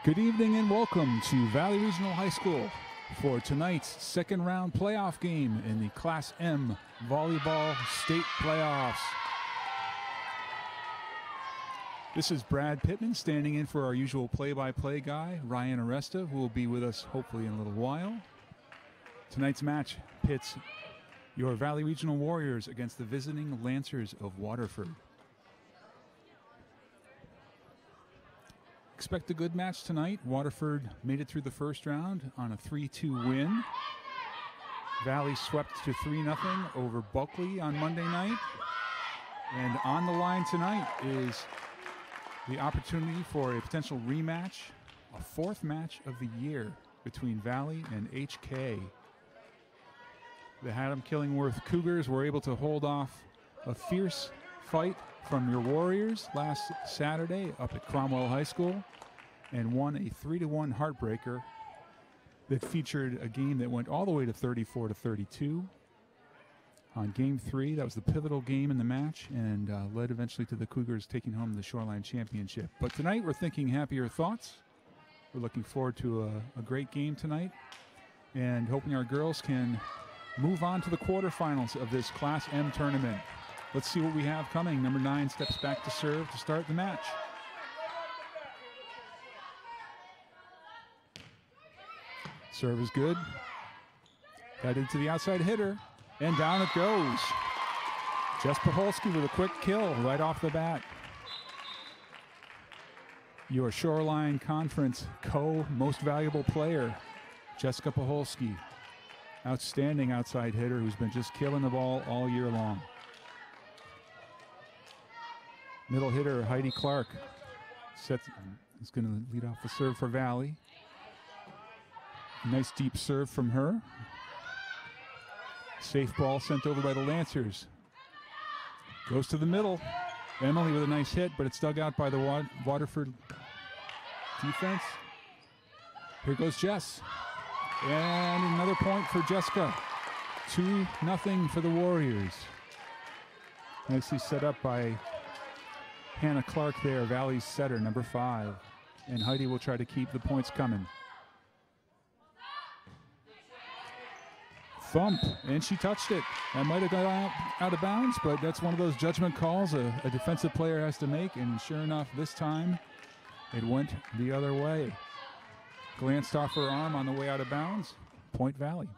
Good evening and welcome to Valley Regional High School for tonight's second round playoff game in the Class M Volleyball State Playoffs. This is Brad Pittman standing in for our usual play-by-play guy, Ryan Aresta, who will be with us hopefully in a little while. Tonight's match pits your Valley Regional Warriors against the visiting Lancers of Waterford. Expect a good match tonight. Waterford made it through the first round on a 3-2 win. Valley swept to 3-0 over Buckley on Monday night. And on the line tonight is the opportunity for a potential rematch, a fourth match of the year between Valley and HK. The Haddam-Killingworth Cougars were able to hold off a fierce fight from your Warriors last Saturday up at Cromwell High School and won a 3-1 heartbreaker that featured a game that went all the way to 34-32. On game 3, that was the pivotal game in the match and led eventually to the Cougars taking home the Shoreline Championship. But tonight we're thinking happier thoughts. We're looking forward to a great game tonight and hoping our girls can move on to the quarterfinals of this Class M tournament. Let's see what we have coming. Number 9 steps back to serve to start the match. Serve is good. Headed to the outside hitter, and down it goes. Jess Paholski with a quick kill right off the bat. Your Shoreline Conference most valuable player, Jessica Paholski. Outstanding outside hitter who's been just killing the ball all year long. Middle hitter Heidi Clark is going to lead off the serve for Valley. Nice deep serve from her. Safe ball sent over by the Lancers. Goes to the middle. Emily with a nice hit, but it's dug out by the Waterford defense. Here goes Jess. And another point for Jessica. 2-0 for the Warriors. Nicely set up by Hannah Clark there, Valley's setter, number 5. And Heidi will try to keep the points coming. Thump, and she touched it. That might have gone out of bounds, but that's one of those judgment calls a defensive player has to make, and sure enough, this time it went the other way. Glanced off her arm on the way out of bounds. Point Valley.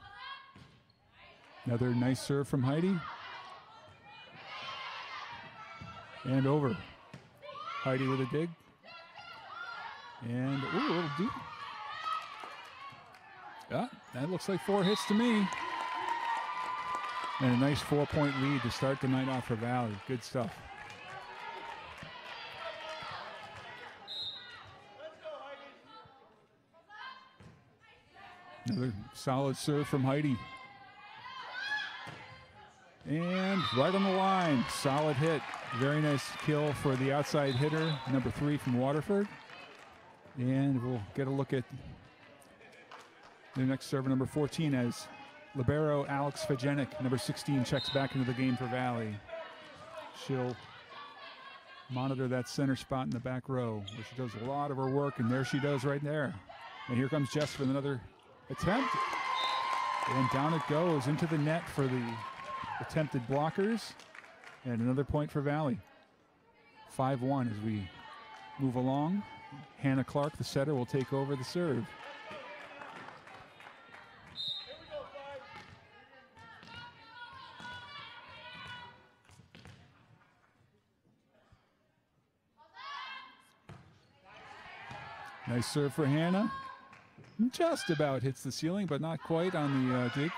Another nice serve from Heidi. And over. Heidi with a dig. And, ooh, a little deep. Yeah, that looks like 4 hits to me. And a nice 4-point lead to start the night off for Valley. Good stuff. Another solid serve from Heidi. And right on the line, solid hit. Very nice kill for the outside hitter, number 3 from Waterford. And we'll get a look at the next server, number 14, as libero Alex Fajenik, number 16, checks back into the game for Valley. She'll monitor that center spot in the back row, where she does a lot of her work, and there she does right there. And here comes Jess with another attempt. And down it goes into the net for the attempted blockers. And another point for Valley. 5-1 as we move along. Hannah Clark, the setter, will take over the serve. Nice serve for Hannah. Just about hits the ceiling, but not quite on the dig.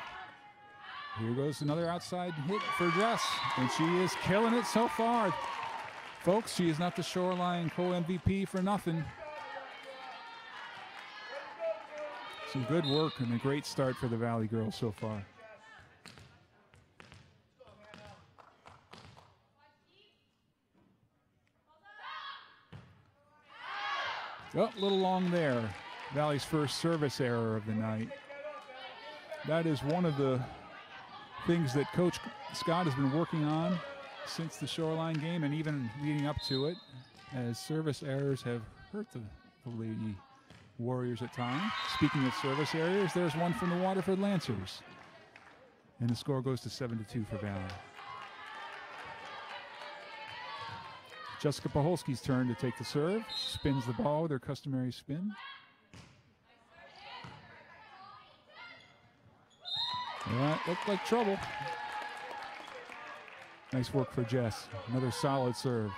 Here goes another outside hit for Jess, and she is killing it so far. Folks, she is not the Shoreline co-MVP for nothing. Some good work and a great start for the Valley girls so far. Oh, a little long there. Valley's first service error of the night. That is one of the things that Coach Scott has been working on since the Shoreline game and even leading up to it, as service errors have hurt the Lady Warriors at times. Speaking of service areas, there's one from the Waterford Lancers. And the score goes to 7-2 for Valley. Jessica Paholski's turn to take the serve. Spins the ball with her customary spin. That looked like trouble. Nice work for Jess. Another solid serve.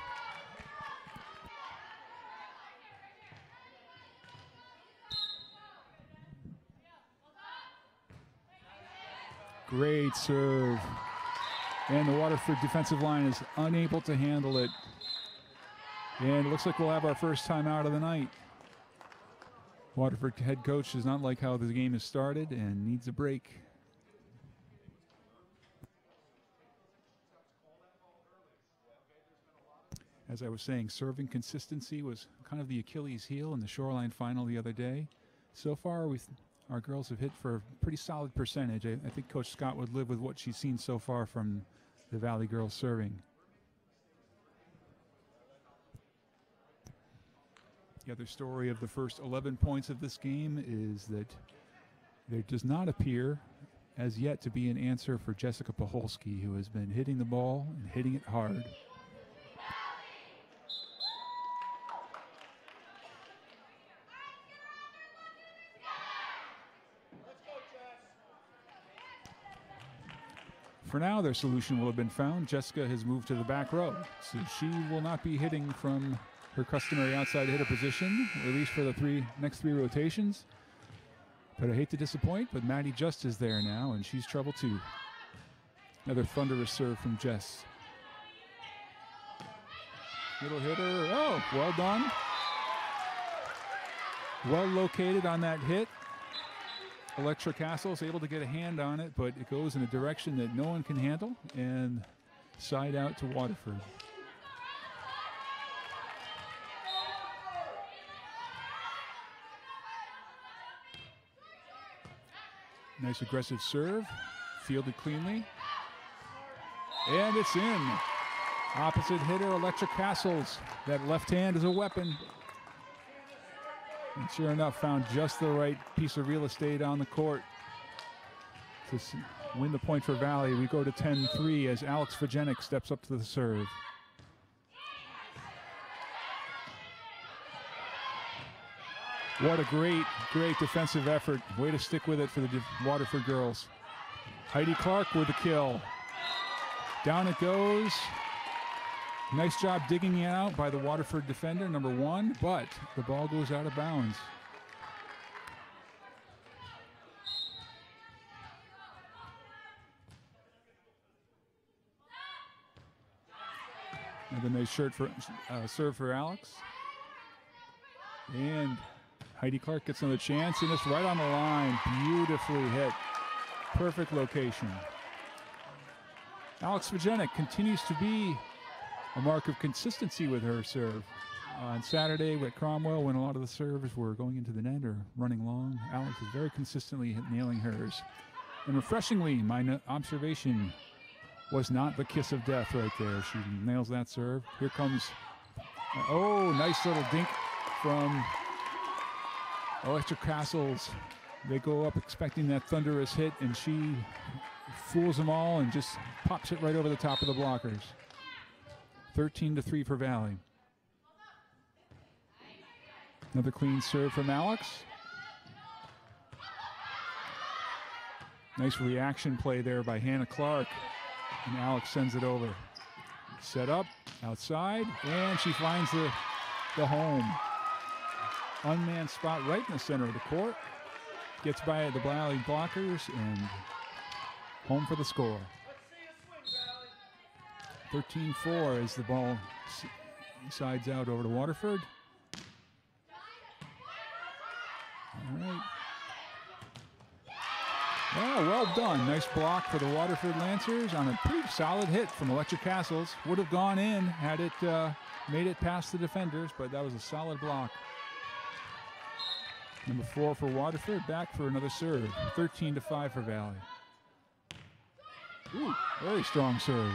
Great serve. And the Waterford defensive line is unable to handle it. And it looks like we'll have our first timeout of the night. Waterford head coach does not like how the game has started and needs a break. As I was saying, serving consistency was kind of the Achilles heel in the Shoreline final the other day. So far, our girls have hit for a pretty solid percentage. I think Coach Scott would live with what she's seen so far from the Valley girls serving. The other story of the first 11 points of this game is that there does not appear as yet to be an answer for Jessica Paholski, who has been hitting the ball and hitting it hard. For now, their solution will have been found. Jessica has moved to the back row, so she will not be hitting from her customary outside hitter position, at least for the next three rotations. But I hate to disappoint, but Maddie Just is there now, and she's trouble too. Another thunderous serve from Jess. Little hitter, oh, well done. Well located on that hit. Electra Castle is able to get a hand on it, but it goes in a direction that no one can handle, and side out to Waterford. Nice aggressive serve, fielded cleanly, and it's in. Opposite hitter, Electra Castles. That left hand is a weapon. And sure enough, found just the right piece of real estate on the court to win the point for Valley. We go to 10-3 as Alex Vajenik steps up to the serve. What a great defensive effort. Way to stick with it for the Waterford girls. Heidi Clark with the kill. Down it goes. Nice job digging it out by the Waterford defender, number 1, but the ball goes out of bounds. Another nice serve for Alex. And Heidi Clark gets another chance, and it's right on the line. Beautifully hit. Perfect location. Alex Vajenik continues to be a mark of consistency with her serve. On Saturday at Cromwell, when a lot of the serves were going into the net or running long, Alex is very consistently nailing hers. And refreshingly, my observation was not the kiss of death right there. She nails that serve. Here comes, oh, nice little dink from Electra Castles. They go up expecting that thunderous hit, and she fools them all and just pops it right over the top of the blockers. 13-3 for Valley. Another clean serve from Alex. Nice reaction play there by Hannah Clark. And Alex sends it over. Set up, outside, and she finds the home. Unmanned spot right in the center of the court. Gets by the Valley blockers and home for the score. 13-4 as the ball sides out over to Waterford. All right. Oh, well done. Nice block for the Waterford Lancers on a pretty solid hit from Electra Castles. Would have gone in had it made it past the defenders, but that was a solid block. Number 4 for Waterford, back for another serve. 13-5 for Valley. Ooh, very strong serve.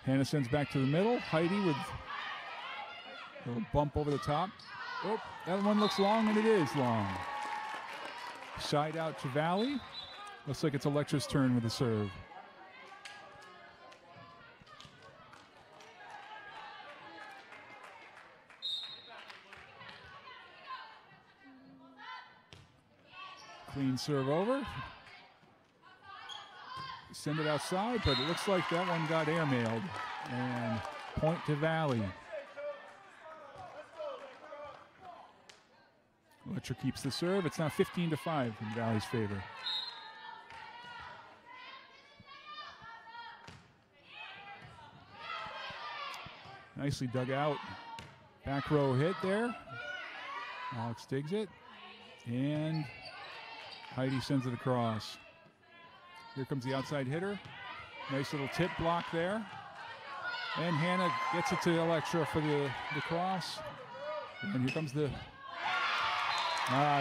Hannah sends back to the middle. Heidi with a little bump over the top. Oh, that one looks long, and it is long. Side out to Valley. Looks like it's Electra's turn with the serve. Clean serve over. Send it outside, but it looks like that one got airmailed. And point to Valley. Electra keeps the serve. It's now 15-5 in Valley's favor. Nicely dug out. Back row hit there. Alex digs it. And Heidi sends it across. Here comes the outside hitter. Nice little tip block there. And Hannah gets it to Electra for the cross. And here comes the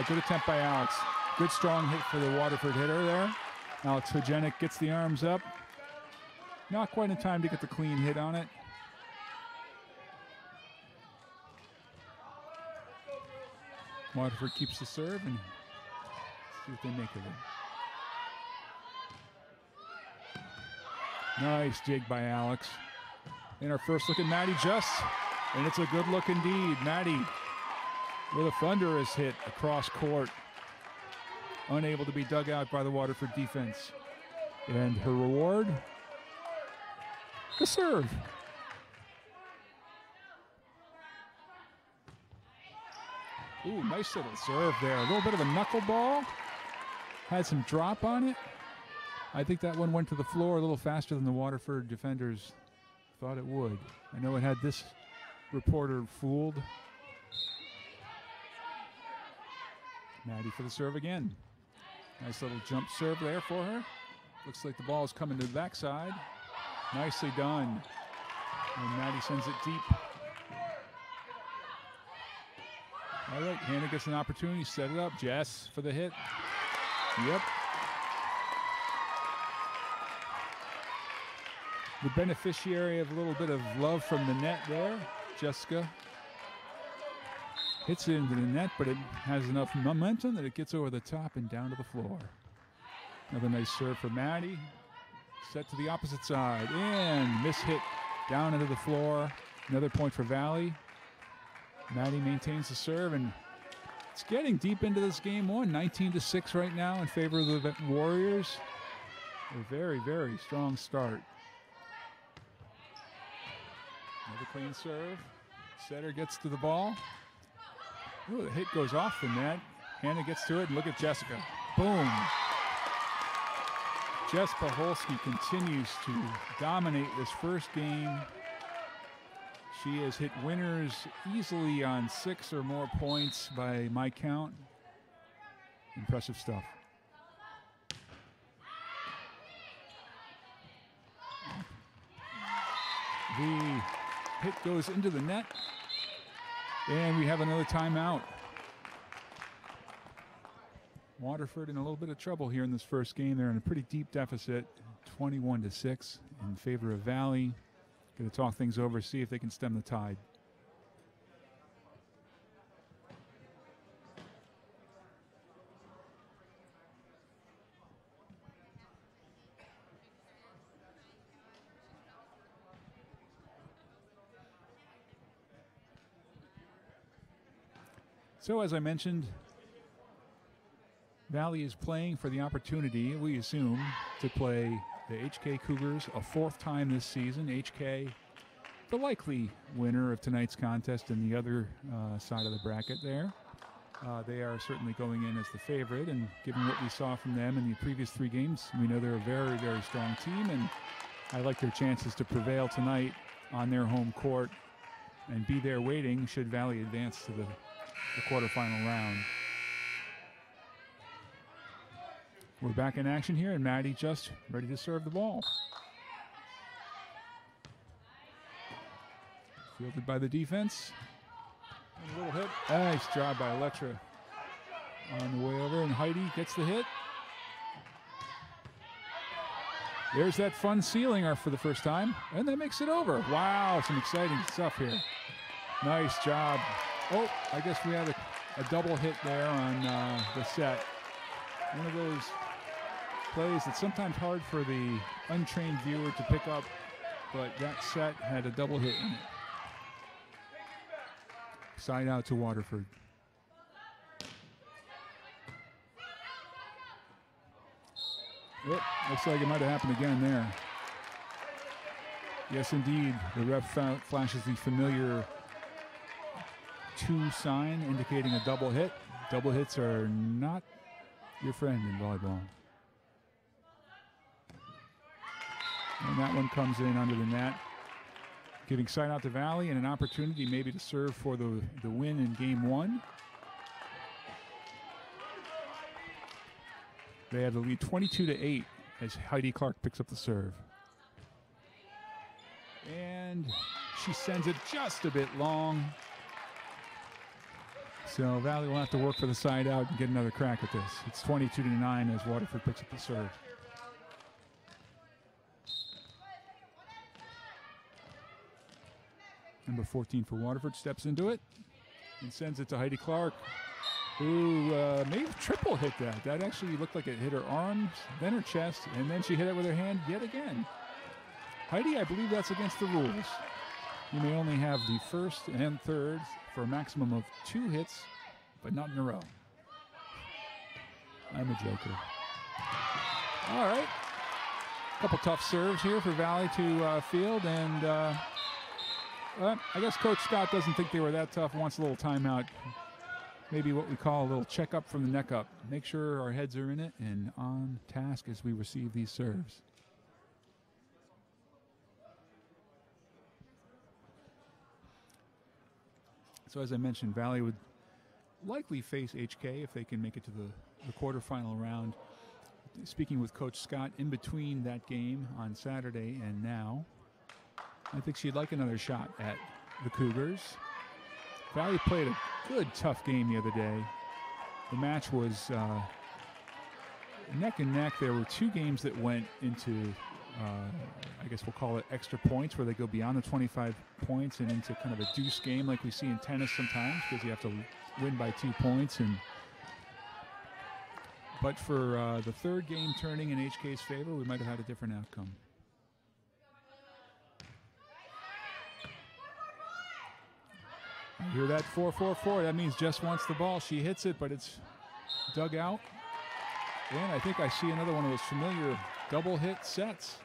good attempt by Alex. Good strong hit for the Waterford hitter there. Alex Hogenic gets the arms up. Not quite in time to get the clean hit on it. Waterford keeps the serve and see what they make of it. Nice jig by Alex. And our first look at Maddie Just. And it's a good look indeed. Maddie with a thunderous hit across court. Unable to be dug out by the Waterford defense. And her reward, the serve. Ooh, nice little serve there. A little bit of a knuckleball. Had some drop on it. I think that one went to the floor a little faster than the Waterford defenders thought it would. I know it had this reporter fooled. Maddie for the serve again. Nice little jump serve there for her. Looks like the ball is coming to the backside. Nicely done. And Maddie sends it deep. All right, Hannah gets an opportunity, set it up. Jess for the hit. Yep. The beneficiary of a little bit of love from the net there. Jessica hits it into the net, but it has enough momentum that it gets over the top and down to the floor. Another nice serve for Maddie. Set to the opposite side and miss hit down into the floor. Another point for Valley. Maddie maintains the serve, and it's getting deep into this game one. 19-6 right now in favor of the Warriors. A very, very strong start. Another clean serve. Setter gets to the ball. Ooh, the hit goes off the net. Hannah gets to it, and look at Jessica. Boom. Jess Paholski continues to dominate this first game. She has hit winners easily on 6 or more points by my count. Impressive stuff. The hit goes into the net, and we have another timeout. Waterford in a little bit of trouble here in this first game. They're in a pretty deep deficit, 21-6 in favor of Valley. Going to talk things over, see if they can stem the tide. So as I mentioned, Valley is playing for the opportunity, we assume, to play the HK Cougars a 4th time this season. HK, the likely winner of tonight's contest in the other side of the bracket there. They are certainly going in as the favorite, and given what we saw from them in the previous 3 games, we know they're a very, very strong team, and I like their chances to prevail tonight on their home court and be there waiting should Valley advance to the quarterfinal round. We're back in action here, and Maddie just ready to serve the ball. Fielded by the defense. And a little hit. Nice job by Electra on the way over, and Heidi gets the hit. There's that fun ceiling for the first time, and that makes it over. Wow, some exciting stuff here. Nice job Oh, I guess we had a double hit there on the set. One of those plays that's sometimes hard for the untrained viewer to pick up, but that set had a double hit in it. Side out to Waterford. Oh, looks like it might have happened again there. Yes, indeed. The ref flashes the familiar 2 sign indicating a double hit. Double hits are not your friend in volleyball. And that one comes in under the net, giving side out to Valley and an opportunity maybe to serve for the win in game 1. They have the lead 22-8 as Heidi Clark picks up the serve. And she sends it just a bit long. So Valley will have to work for the side out and get another crack at this. It's 22-9 as Waterford picks up the serve. Number 14 for Waterford steps into it and sends it to Heidi Clark, who may have triple hit that. That actually looked like it hit her arms, then her chest, and then she hit it with her hand yet again. Heidi, I believe that's against the rules. You may only have the first and third for a maximum of 2 hits, but not in a row. I'm a joker. All right. A couple tough serves here for Valley to field, and I guess Coach Scott doesn't think they were that tough, wants a little timeout. Maybe what we call a little checkup from the neck up. Make sure our heads are in it and on task as we receive these serves. So as I mentioned, Valley would likely face HK if they can make it to the quarterfinal round. Speaking with Coach Scott in between that game on Saturday and now, I think she'd like another shot at the Cougars. Valley played a good, tough game the other day. The match was neck and neck. There were 2 games that went into, I guess we'll call it extra points, where they go beyond the 25 points and into kind of a deuce game like we see in tennis sometimes, because you have to win by 2 points. But for the third game turning in HK's favor, we might have had a different outcome. You hear that 4-4-4? That means Jess wants the ball. She hits it, but it's dug out. And I think I see another one of those familiar double hit sets,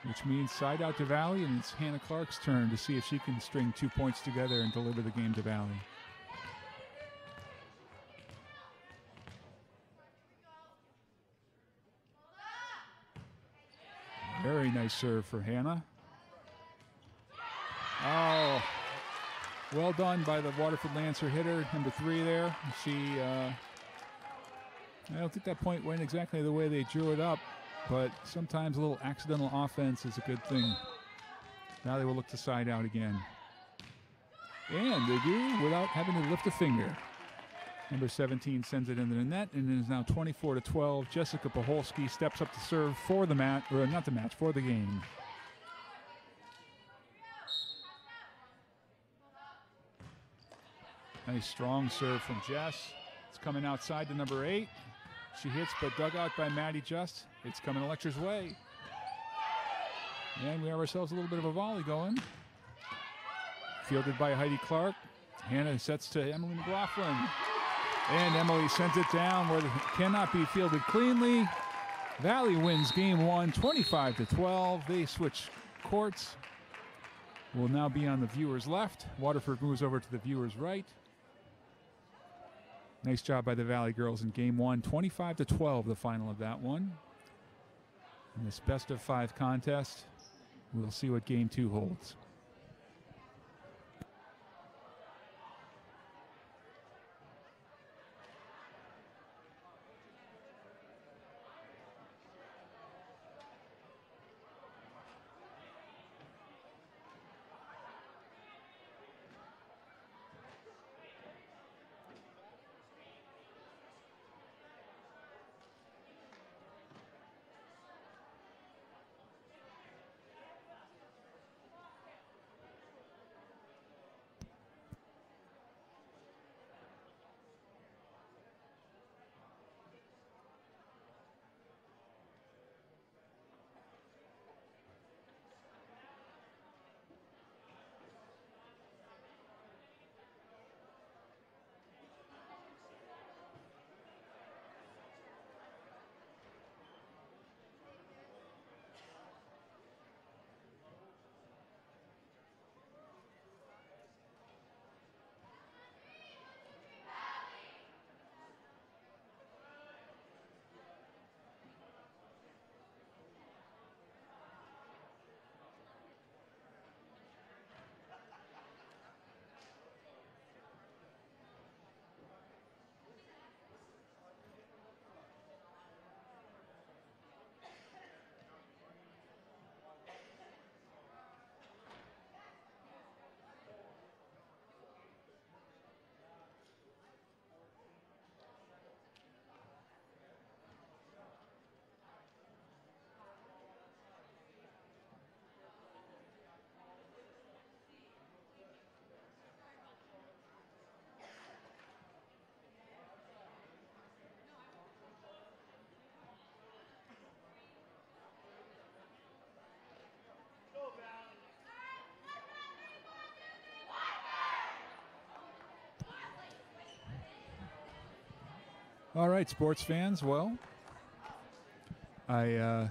which means side out to Valley, and it's Hannah Clark's turn to see if she can string 2 points together and deliver the game to Valley. Very nice serve for Hannah. Oh, well done by the Waterford Lancer hitter, number 3 there. I don't think that point went exactly the way they drew it up, but sometimes a little accidental offense is a good thing. Now they will look to side out again. And they do without having to lift a finger. Number 17 sends it into the net, and it is now 24-12. Jessica Paholski steps up to serve for the match, or not the match, for the game. Nice strong serve from Jess. It's coming outside to number 8. She hits, but dug out by Maddie Just. It's coming Electra's way. And we have ourselves a little bit of a volley going. Fielded by Heidi Clark. Hannah sets to Emily McLaughlin. And Emily sends it down where it cannot be fielded cleanly. Valley wins game 1, 25-12. They switch courts. Will now be on the viewer's left. Waterford moves over to the viewer's right. Nice job by the Valley girls in game 1, 25-12, the final of that one. In this best of 5 contest, we'll see what game 2 holds. All right, sports fans. Well, I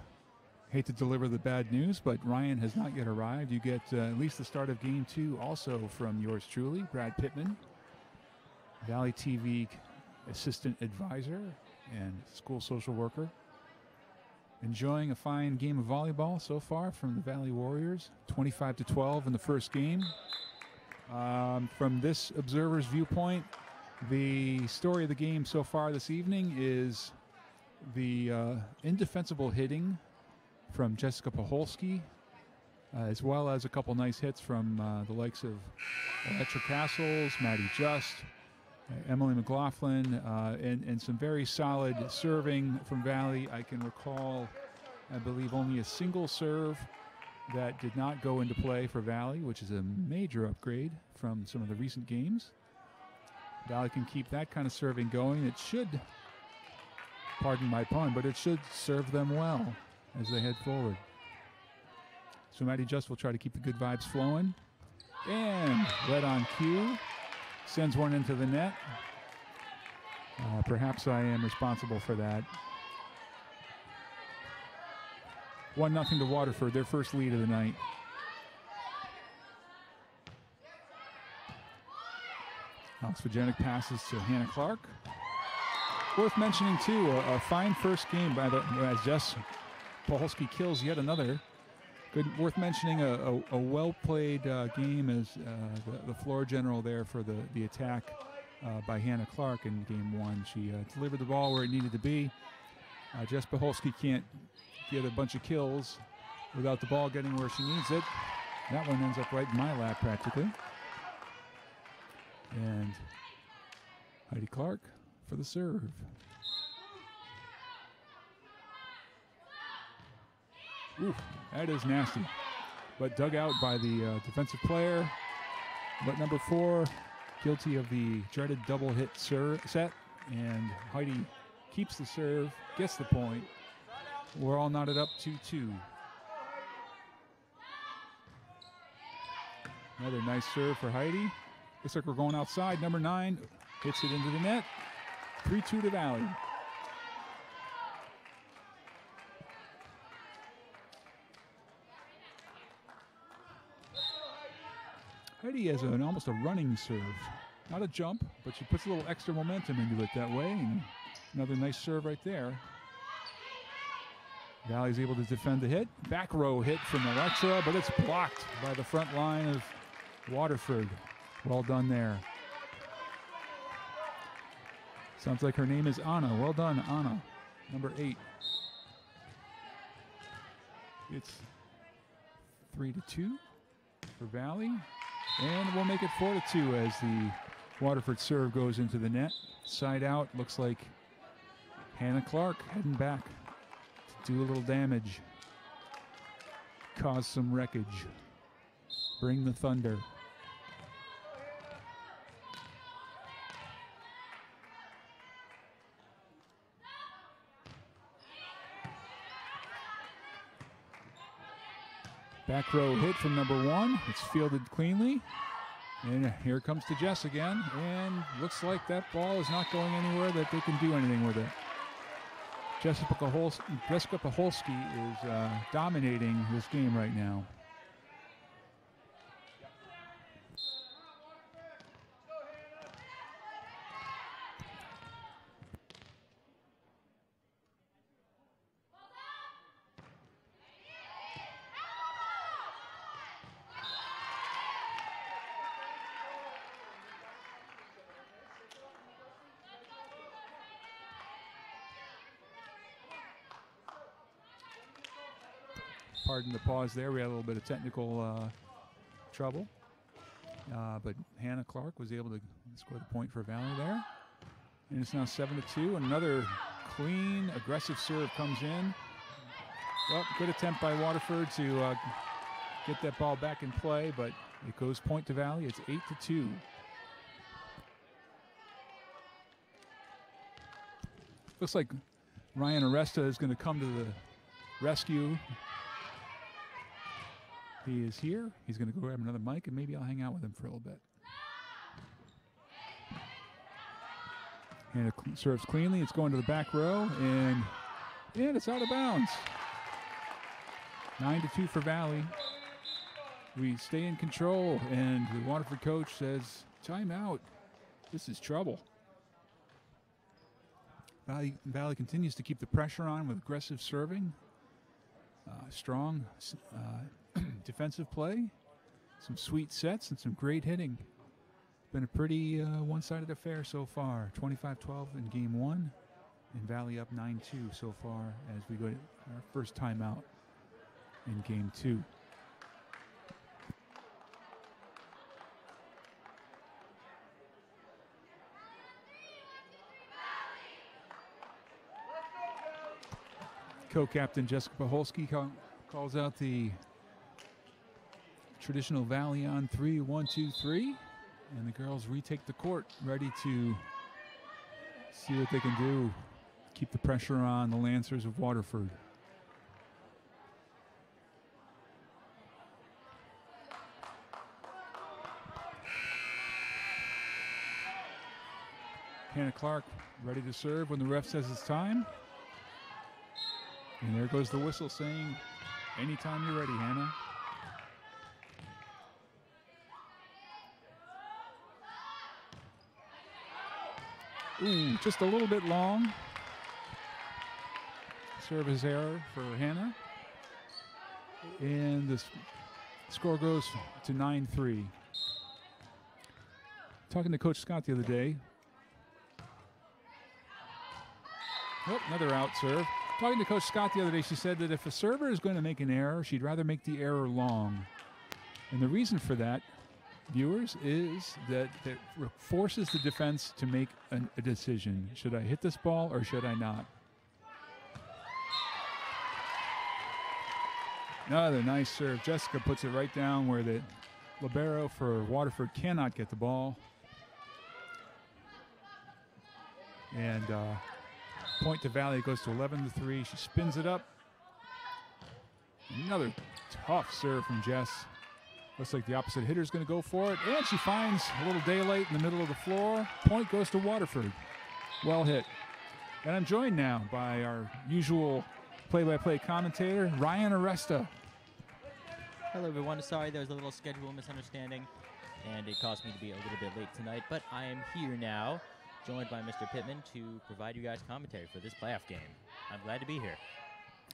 hate to deliver the bad news, but Ryan has not yet arrived. You get at least the start of Game 2 also from yours truly, Brad Pittman, Valley TV assistant advisor and school social worker. Enjoying a fine game of volleyball so far from the Valley Warriors, 25-12 in the first game. From this observer's viewpoint, the story of the game so far this evening is the indefensible hitting from Jessica Paholski, as well as a couple nice hits from the likes of Electra Castles, Maddie Just, Emily McLaughlin, and some very solid serving from Valley. I can recall, I believe, only a single serve that did not go into play for Valley, which is a major upgrade from some of the recent games. Valley can keep that kind of serving going. It should, pardon my pun, but it should serve them well as they head forward. So Maddie Just will try to keep the good vibes flowing. And right on cue, sends one into the net. Perhaps I am responsible for that. 1-0 to Waterford, their first lead of the night. Oxfordgenic passes to Hannah Clark. Worth mentioning, too, a fine first game by as Jess Paholski kills yet another. Worth mentioning a well-played game as the floor general there for the attack by Hannah Clark in Game 1. She delivered the ball where it needed to be. Jess Paholski can't get a bunch of kills without the ball getting where she needs it. That one ends up right in my lap practically. And Heidi Clark for the serve. Ooh, that is nasty. But dug out by the defensive player. But number 4, guilty of the dreaded double hit set. And Heidi keeps the serve, gets the point. We're all knotted up 2-2. Another nice serve for Heidi. Looks like we're going outside. Number 9 hits it into the net. 3-2 to Valley. Heidi has almost a running serve. Not a jump, but she puts a little extra momentum into it that way. And another nice serve right there. Valley's able to defend the hit. Back row hit from Electra, but it's blocked by the front line of Waterford. Well done there. Sounds like her name is Anna. Well done, Anna. Number 8. It's 3-2 for Valley. And we'll make it 4-2 as the Waterford serve goes into the net. Side out, looks like Hannah Clark heading back to do a little damage. Cause some wreckage. Bring the thunder. Back row hit from number 1. It's fielded cleanly. And here comes to Jess again. And looks like that ball is not going anywhere that they can do anything with it. Jessica Paholski is dominating this game right now. Pardon the pause there. We had a little bit of technical trouble. But Hannah Clark was able to score the point for Valley there. And it's now 7-2. Another clean, aggressive serve comes in. Well, good attempt by Waterford to get that ball back in play, but it goes point to Valley. It's 8-2. Looks like Ryan Aresta is going to come to the rescue. He is here. He's going to go grab another mic, and maybe I'll hang out with him for a little bit. Hannah serves cleanly. It's going to the back row, and it's out of bounds. 9-2 for Valley. We stay in control, and the Waterford coach says, timeout. This is trouble. Valley continues to keep the pressure on with aggressive serving, strong defensive play, some sweet sets, and some great hitting. Been a pretty one-sided affair so far. 25-12 in game 1, and Valley up 9-2 so far as we go to our first timeout in game 2. Co-captain Jessica Paholski calls out the traditional Valley on 3, 1, 2, 3, and the girls retake the court, ready to see what they can do. Keep the pressure on the Lancers of Waterford. Hannah Clark ready to serve when the ref says it's time. And there goes the whistle saying, anytime you're ready, Hannah. Ooh, just a little bit long. Service error for Hannah. And the score goes to 9-3. Talking to Coach Scott the other day. Oh, another out serve. Talking to Coach Scott the other day, she said that if a server is going to make an error, she'd rather make the error long. And the reason for that, viewers, is that it forces the defense to make a decision. Should I hit this ball or should I not? Another nice serve. Jessica puts it right down where the libero for Waterford cannot get the ball. And point to Valley goes to 11-3. She spins it up. Another tough serve from Jess. Looks like the opposite hitter is going to go for it. And she finds a little daylight in the middle of the floor. Point goes to Waterford. Well hit. And I'm joined now by our usual play-by-play commentator, Ryan Aresta. Hello, everyone. Sorry, there was a little schedule misunderstanding, and it caused me to be a little bit late tonight. But I am here now, joined by Mr. Pittman, to provide you guys commentary for this playoff game. I'm glad to be here.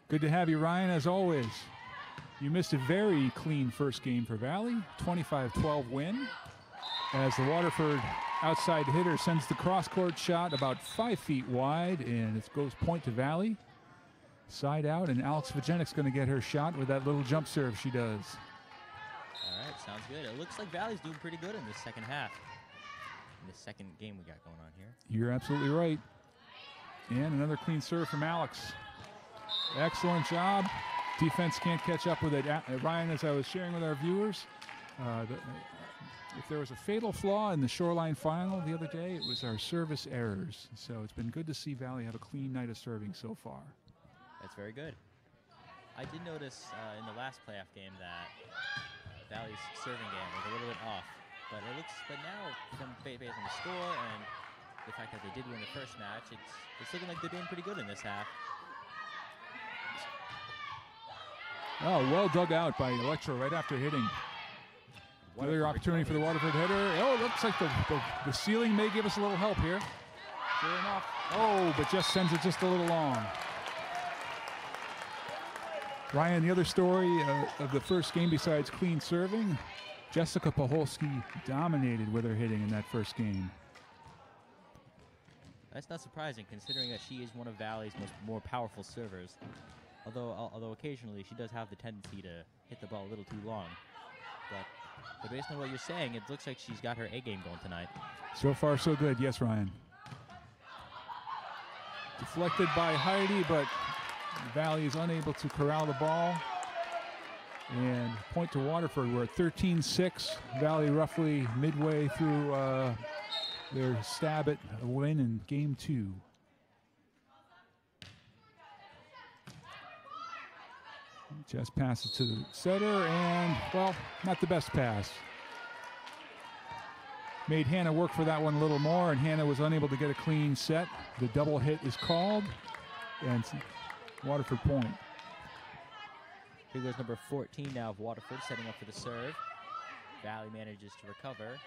Good to have you, Ryan, as always. You missed a very clean first game for Valley, 25-12 win, as the Waterford outside hitter sends the cross-court shot about 5 feet wide, and it goes point to Valley. Side out, and Alex Vajenic's going to get her shot with that little jump serve she does. All right, sounds good. It looks like Valley's doing pretty good in this second half. In the second game we got going on here. You're absolutely right. And another clean serve from Alex. Excellent job. Defense can't catch up with it. Ryan, as I was sharing with our viewers, if there was a fatal flaw in the Shoreline final the other day, it was our service errors. So it's been good to see Valley have a clean night of serving so far. That's very good. I did notice in the last playoff game that Valley's serving game was a little bit off. But now, from based on the score and the fact that they did win the first match, it's looking like they're doing pretty good in this half. Oh, well dug out by Electra right after hitting. Another opportunity for the Waterford hitter. Oh, it looks like the ceiling may give us a little help here. Sure enough. Oh, but just sends it just a little long. Ryan, the other story of the first game besides clean serving, Jessica Paholski dominated with her hitting in that first game. That's not surprising, considering that she is one of Valley's more powerful servers. Although occasionally she does have the tendency to hit the ball a little too long. But based on what you're saying, it looks like she's got her A game going tonight. So far, so good. Yes, Ryan. Deflected by Heidi, but Valley is unable to corral the ball. And point to Waterford. We're at 13-6. Valley roughly midway through their stab at a win in game 2. Just passes to the setter, and, well, not the best pass. made Hannah work for that one a little more, and Hannah was unable to get a clean set. The double hit is called, and Waterford point. Here goes number 14 now of Waterford, setting up for the serve. Valley manages to recover,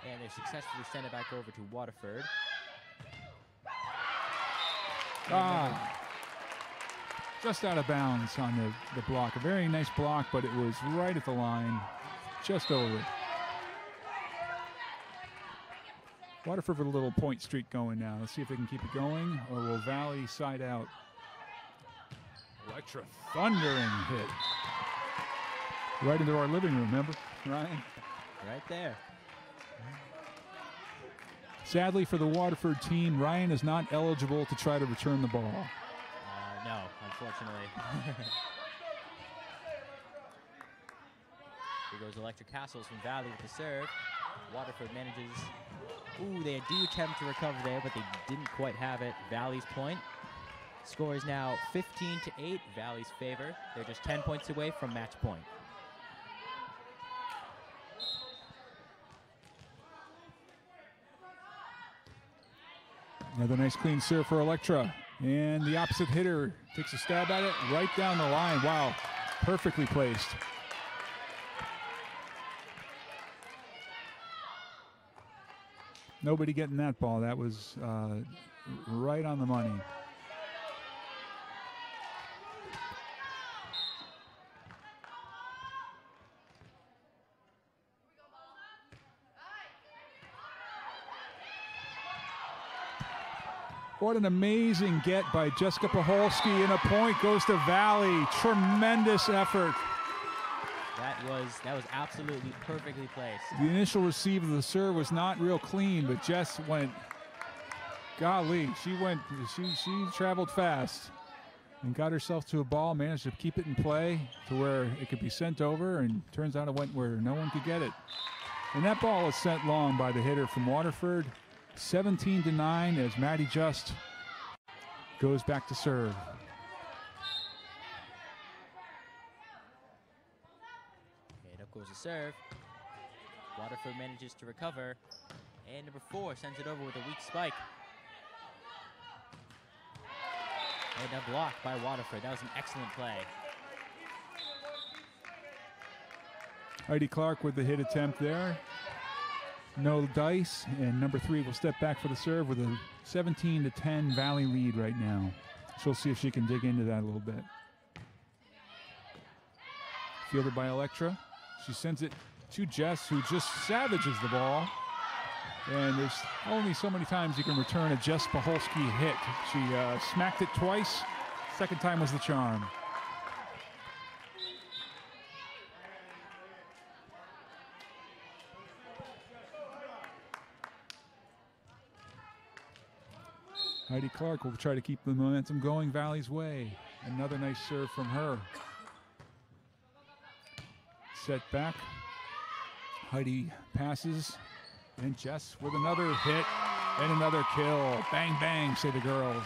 and they successfully send it back over to Waterford. Just out of bounds on the block. A very nice block, but it was right at the line, just over. Waterford with a little point streak going now. Let's see if they can keep it going, or will Valley side out? Electra thundering hit. Right into our living room, remember, Ryan? Right there. Sadly for the Waterford team, Ryan is not eligible to try to return the ball. No, unfortunately. Here goes Electra Castles from Valley with the serve. Waterford manages. Ooh, they do attempt to recover there, but they didn't quite have it. Valley's point. Score is now 15-8, Valley's favor. They're just 10 points away from match point. Another nice clean serve for Electra. And the opposite hitter takes a stab at it right down the line. Wow, perfectly placed. Nobody getting that ball. That was right on the money. What an amazing get by Jessica Paholski, and a point goes to Valley. Tremendous effort. That was absolutely perfectly placed. The initial receive of the serve was not real clean, but Jess went, golly, she traveled fast and got herself to a ball, managed to keep it in play to where it could be sent over, and turns out it went where no one could get it. And that ball was sent long by the hitter from Waterford. 17-9 as Maddie Just goes back to serve. And up goes the serve. Waterford manages to recover. And number 4 sends it over with a weak spike. And a block by Waterford. That was an excellent play. Heidi Clark with the hit attempt there. No dice, and number 3 will step back for the serve with a 17-10 Valley lead right now. So we'll see if she can dig into that a little bit. Fielded by Electra. She sends it to Jess, who just savages the ball. And there's only so many times you can return a Jess Paholski hit. She smacked it twice. Second time was the charm. Heidi Clark will try to keep the momentum going Valley's way. Another nice serve from her. Set back. Heidi passes. And Jess with another hit and another kill. Bang, bang, say the girls.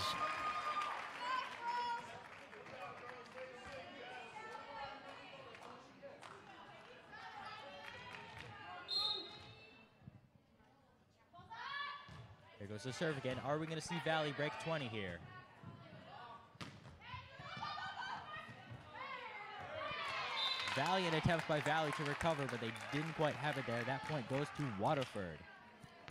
Here goes the serve again. Are we going to see Valley break 20 here? Valiant attempt by Valley to recover, but they didn't quite have it there. That point goes to Waterford.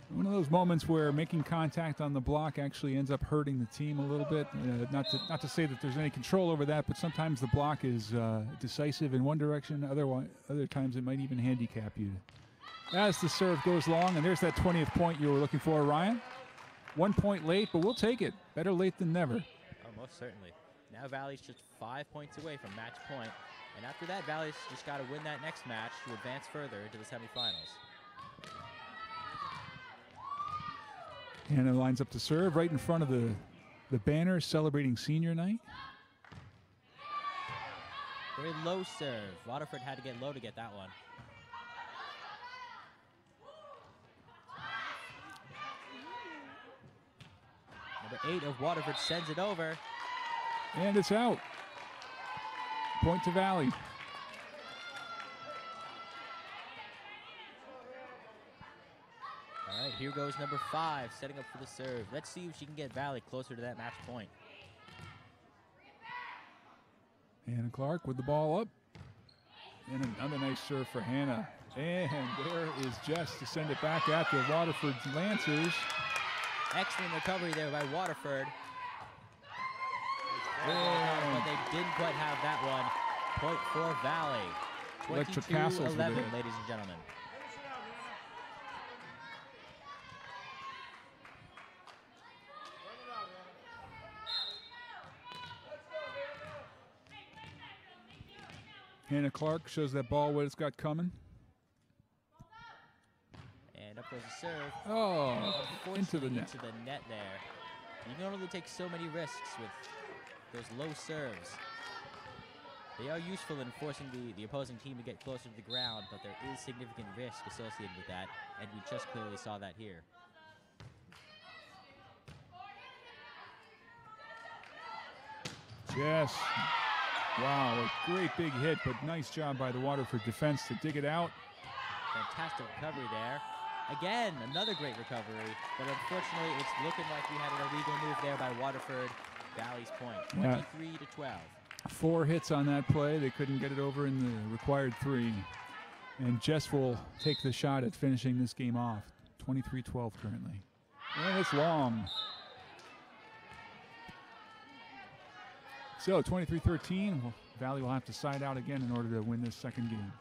One of those moments where making contact on the block actually ends up hurting the team a little bit. Not to say that there's any control over that, but sometimes the block is decisive in one direction. Other times it might even handicap you. As the serve goes long, and there's that 20th point you were looking for, Ryan. 1 point late, but we'll take it. Better late than never. Oh, most certainly. Now Valley's just 5 points away from match point. And after that, Valley's just got to win that next match to advance further into the semifinals. Hannah lines up to serve right in front of the banner celebrating senior night. Very low serve. Waterford had to get low to get that one. Number 8 of Waterford sends it over. And it's out. Point to Valley. All right, here goes number 5, setting up for the serve. Let's see if she can get Valley closer to that match point. Hannah Clark with the ball up. And another nice serve for Hannah. And there is Jess to send it back at the Waterford Lancers. Excellent recovery there by Waterford. And but they didn't quite have that one. Point for Valley. Electric Castles 22-11, with it. ladies and gentlemen. Hannah Clark shows that ball what it's got coming. And up goes the serve. Oh, into the net. Into the net there. You can only take so many risks with those low serves. They are useful in forcing the opposing team to get closer to the ground, but there is significant risk associated with that, and we just clearly saw that here. Jess. Wow, a great big hit, but nice job by the Waterford defense to dig it out. Fantastic recovery there. Again, another great recovery, but unfortunately it's looking like we had an illegal move there by Waterford. Valley's point, 23-12. 4 hits on that play. They couldn't get it over in the required 3. And Jess will take the shot at finishing this game off. 23-12 currently. And it's long. So 23-13, Valley will have to side out again in order to win this second game.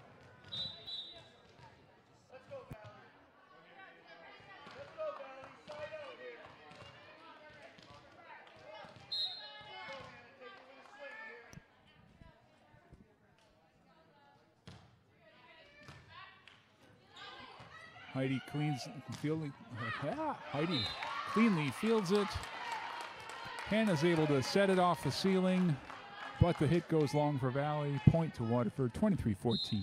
Heidi cleanly fields it. Hannah's able to set it off the ceiling, but the hit goes long for Valley. Point to Waterford, 23-14.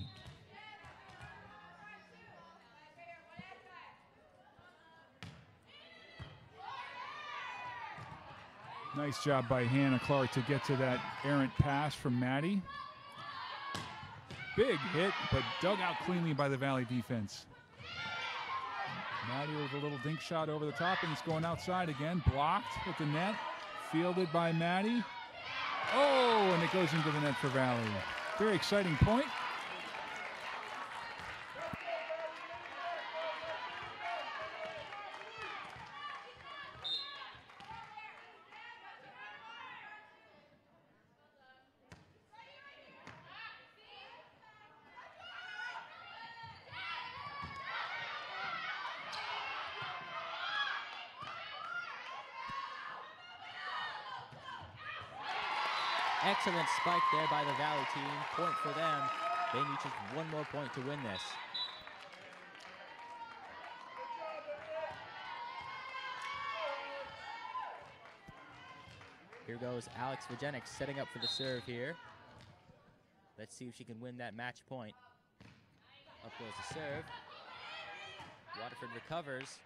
Nice job by Hannah Clark to get to that errant pass from Maddie. Big hit, but dug out cleanly by the Valley defense. Maddie with a little dink shot over the top, and it's going outside again. Blocked at the net. Fielded by Maddie. Oh, and it goes into the net for Valley. Very exciting point. Excellent spike there by the Valley team. Point for them. They need just one more point to win this. Here goes Alex Vagenik setting up for the serve here. Let's see if she can win that match point. Up goes the serve. Waterford recovers.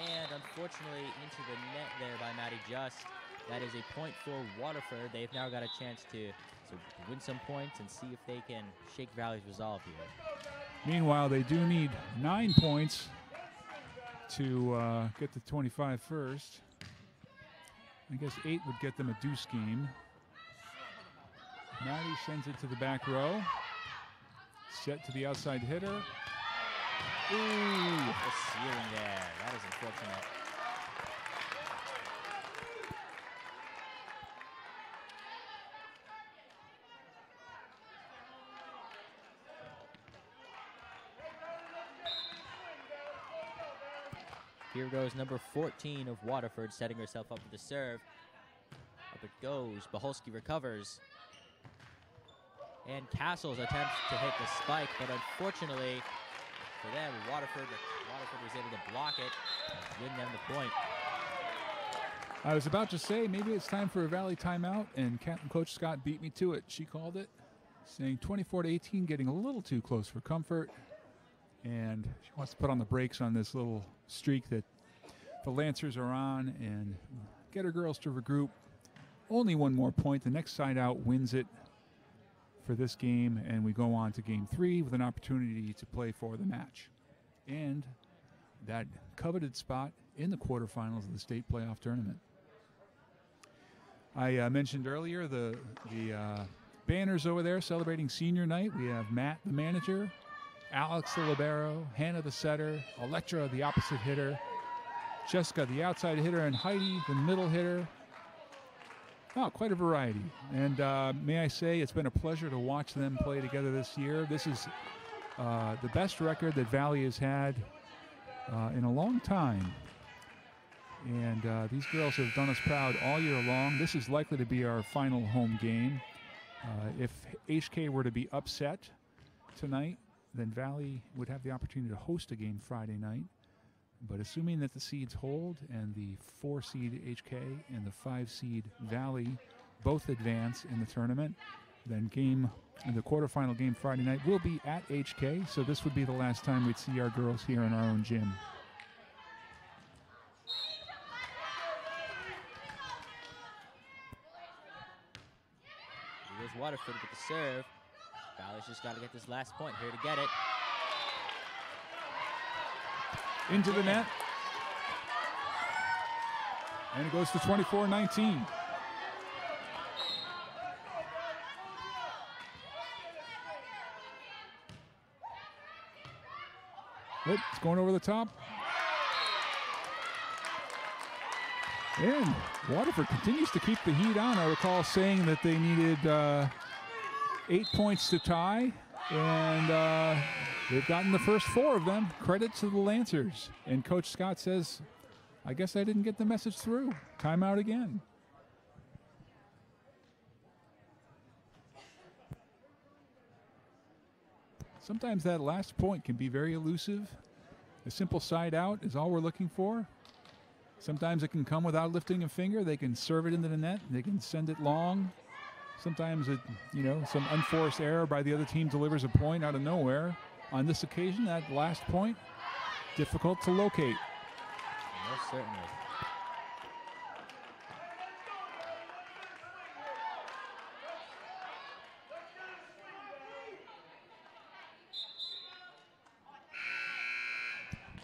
And unfortunately into the net there by Maddie Just. That is a point for Waterford. They've now got a chance to win some points and see if they can shake Valley's resolve here. Meanwhile, they do need 9 points to get to 25 first. I guess 8 would get them a deuce game. Maddie sends it to the back row. Set to the outside hitter. Ooh. The ceiling there. That is unfortunate. Here goes number 14 of Waterford, setting herself up for the serve. Up it goes. Baholski recovers. And Castles attempts to hit the spike, but unfortunately for them, Waterford was able to block it and win them the point. I was about to say maybe it's time for a Valley timeout, and Coach Scott beat me to it. She called it, saying 24-18, getting a little too close for comfort. And she wants to put on the brakes on this little streak that the Lancers are on and get her girls to regroup. Only one more point. The next side out wins it for this game, and we go on to Game 3 with an opportunity to play for the match and that coveted spot in the quarterfinals of the state playoff tournament. I mentioned earlier the banners over there celebrating senior night. We have Matt, the manager, Alex, the libero, Hannah, the setter, Electra, the opposite hitter, Jessica, the outside hitter, and Heidi, the middle hitter. Oh, quite a variety. And may I say, it's been a pleasure to watch them play together this year. This is the best record that Valley has had in a long time. And these girls have done us proud all year long. This is likely to be our final home game. If HK were to be upset tonight, then Valley would have the opportunity to host a game Friday night. But assuming that the seeds hold and the 4-seed HK and the 5-seed Valley both advance in the tournament, then the quarterfinal game Friday night will be at HK. So this would be the last time we'd see our girls here in our own gym. Here's Waterford with the serve. Valley's just got to get this last point here to get it. Into the net. And it goes to 24-19. It's going over the top. And Waterford continues to keep the heat on. I recall saying that they needed 8 points to tie, and they've gotten the first 4 of them. Credit to the Lancers. And Coach Scott says, I guess I didn't get the message through. Timeout again. Sometimes that last point can be very elusive. A simple side out is all we're looking for. Sometimes it can come without lifting a finger. They can serve it into the net. They can send it long. Sometimes it, some unforced error by the other team delivers a point out of nowhere. On this occasion, that last point, difficult to locate. Most certainly.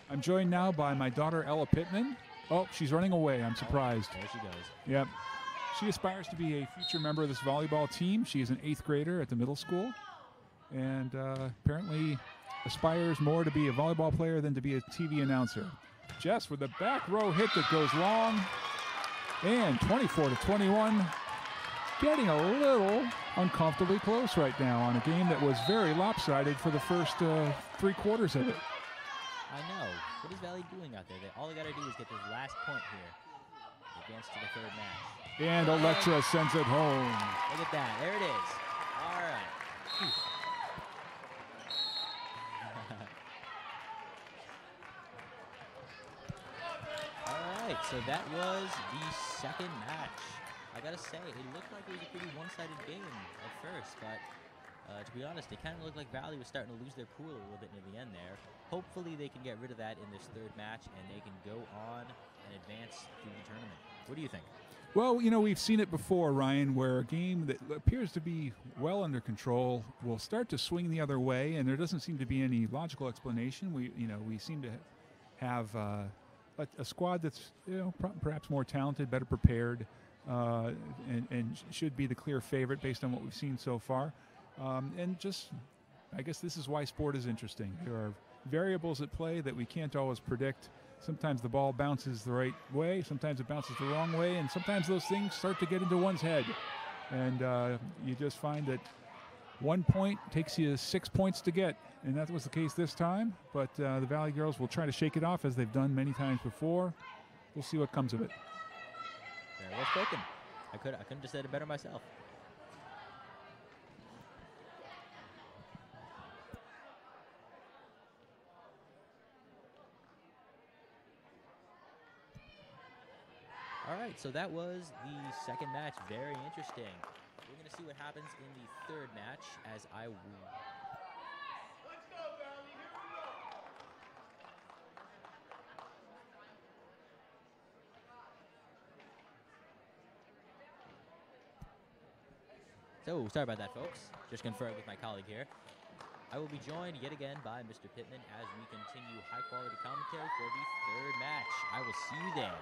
I'm joined now by my daughter, Ella Pittman. Oh, she's running away. I'm surprised. There she goes. Yep. She aspires to be a future member of this volleyball team. She is an 8th grader at the middle school, and apparently aspires more to be a volleyball player than to be a TV announcer. Jess with the back row hit that goes long, and 24-21, getting a little uncomfortably close right now on a game that was very lopsided for the first 3 quarters of it. I know. What is Valley doing out there? All they got to do is get this last point here. Advance to the 3rd match. And Electra sends it home. Look at that. There it is. All right. All right. So that was the 2nd match. I got to say, it looked like it was a pretty one-sided game at first, but to be honest, it kind of looked like Valley was starting to lose their cool a little bit near the end there. Hopefully they can get rid of that in this 3rd match and they can go on and advance through the tournament. What do you think? Well, we've seen it before, Ryan, where a game that appears to be well under control will start to swing the other way, and there doesn't seem to be any logical explanation. We seem to have a squad that's perhaps more talented, better prepared, and should be the clear favorite based on what we've seen so far. And just, I guess this is why sport is interesting. There are variables at play that we can't always predict. Sometimes the ball bounces the right way, sometimes it bounces the wrong way, and sometimes those things start to get into one's head. And you just find that 1 point takes you 6 points to get, and that was the case this time. But the Valley girls will try to shake it off as they've done many times before. We'll see what comes of it. Very well spoken. I couldn't have said it better myself. All right, so that was the 2nd match. Very interesting. We're going to see what happens in the 3rd match as I will. Let's go, Valley. Here we go. So, sorry about that, folks. Just conferring with my colleague here. I will be joined yet again by Mr. Pittman as we continue high-quality commentary for the third match. I will see you there.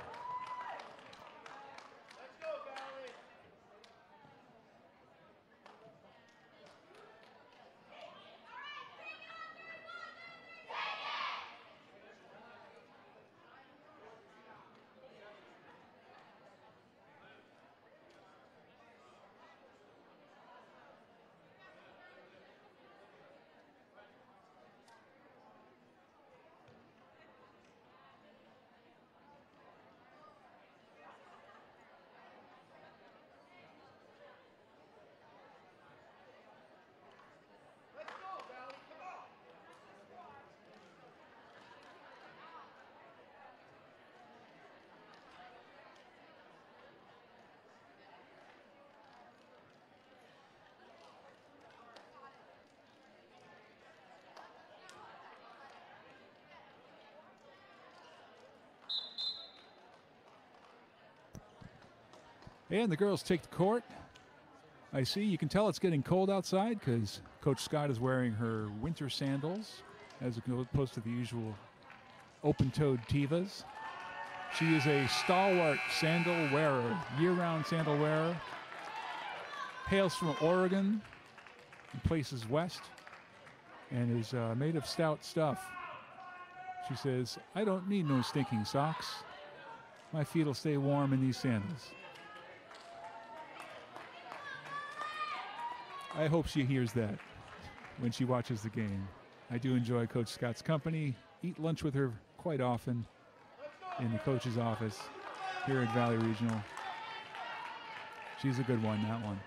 And the girls take the court. I see, you can tell it's getting cold outside because Coach Scott is wearing her winter sandals as opposed to the usual open-toed Tevas. She is a stalwart sandal wearer, year-round sandal wearer. Hails from Oregon and places west and is made of stout stuff. She says, "I don't need no stinking socks. My feet will stay warm in these sandals." I hope she hears that when she watches the game. I do enjoy Coach Scott's company, eat lunch with her quite often in the coach's office here at Valley Regional. She's a good one, that one.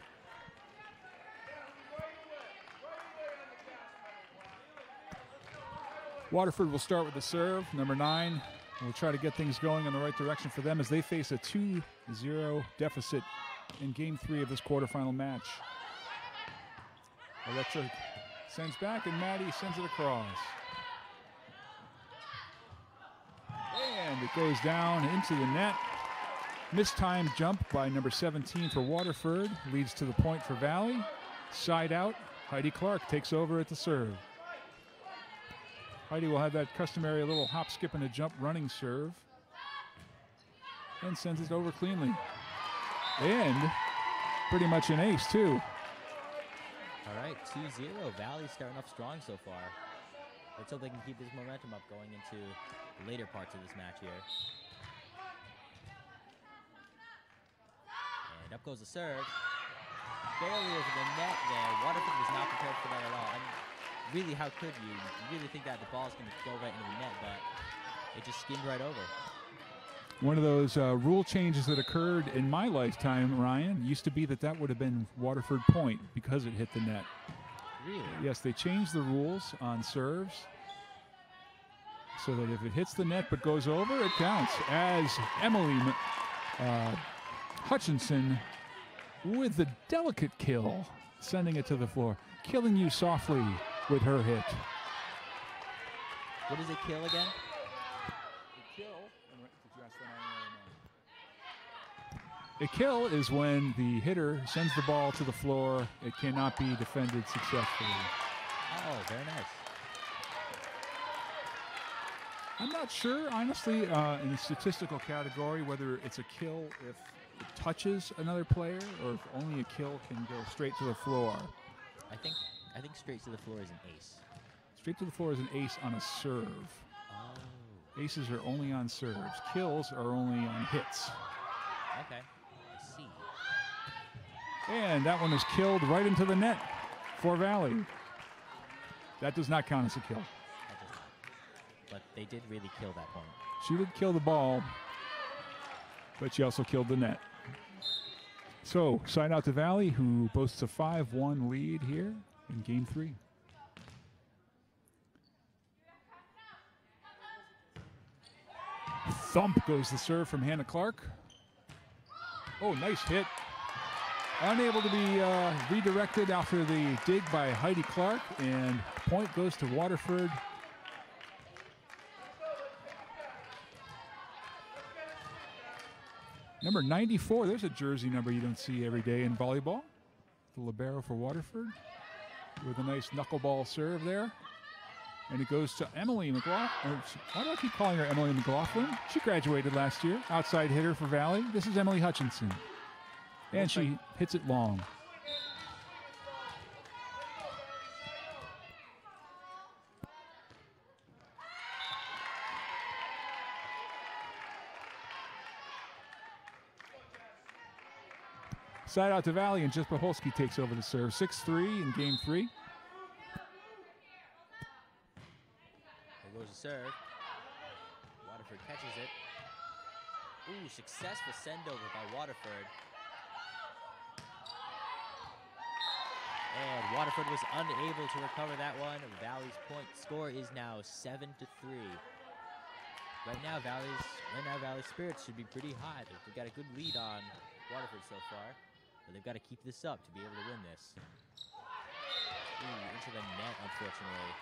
Waterford will start with the serve, number 9. We'll try to get things going in the right direction for them as they face a 2-0 deficit in Game 3 of this quarterfinal match. Electric sends back, and Maddie sends it across. And it goes down into the net. Mistimed jump by number 17 for Waterford leads to the point for Valley. Side out, Heidi Clark takes over at the serve. Heidi will have that customary little hop, skip, and a jump running serve. And sends it over cleanly. And pretty much an ace, too. All right, 2-0. Valley starting off strong so far. Let's hope they can keep this momentum up going into the later parts of this match here. And up goes the serve. Barely over the net there. Waterford was not prepared for that at all. I mean, really, how could you? You really think that the ball's going to go right into the net, but it just skimmed right over. One of those rule changes that occurred in my lifetime, Ryan, used to be that would have been Waterford point because it hit the net. Really? Yes, they changed the rules on serves so that if it hits the net but goes over, it counts. As Emily Hutchinson with the delicate kill, sending it to the floor, killing you softly with her hit. What is it, kill again? A kill is when the hitter sends the ball to the floor. It cannot be defended successfully. Oh, very nice. I'm not sure, honestly, in the statistical category, whether it's a kill if it touches another player or if only a kill can go straight to the floor. I think straight to the floor is an ace. Straight to the floor is an ace on a serve. Oh. Aces are only on serves. Kills are only on hits. Okay. I see. And that one is killed right into the net for Valley. That does not count as a kill. But they did really kill that point. She did kill the ball, but she also killed the net. So, side out to Valley, who boasts a 5-1 lead here in Game 3. Thump goes the serve from Hannah Clark. Oh, nice hit. Unable to be redirected after the dig by Heidi Clark, and point goes to Waterford. Number 94, there's a jersey number you don't see every day in volleyball. the libero for Waterford, with a nice knuckleball serve there. And it goes to Emily McLaughlin. Why do I keep calling her Emily McLaughlin? She graduated last year. Outside hitter for Valley. This is Emily Hutchinson. And she hits it long. Side out to Valley, and Jesper Holski takes over the serve. 6-3 in game 3. There goes the serve. Waterford catches it. Ooh, successful send-over by Waterford. And Waterford was unable to recover that one. Valley's point score is now 7-3. Right now, Valley's spirits should be pretty high. They've got a good lead on Waterford so far, but they've got to keep this up to be able to win this. Ooh, into the net, unfortunately.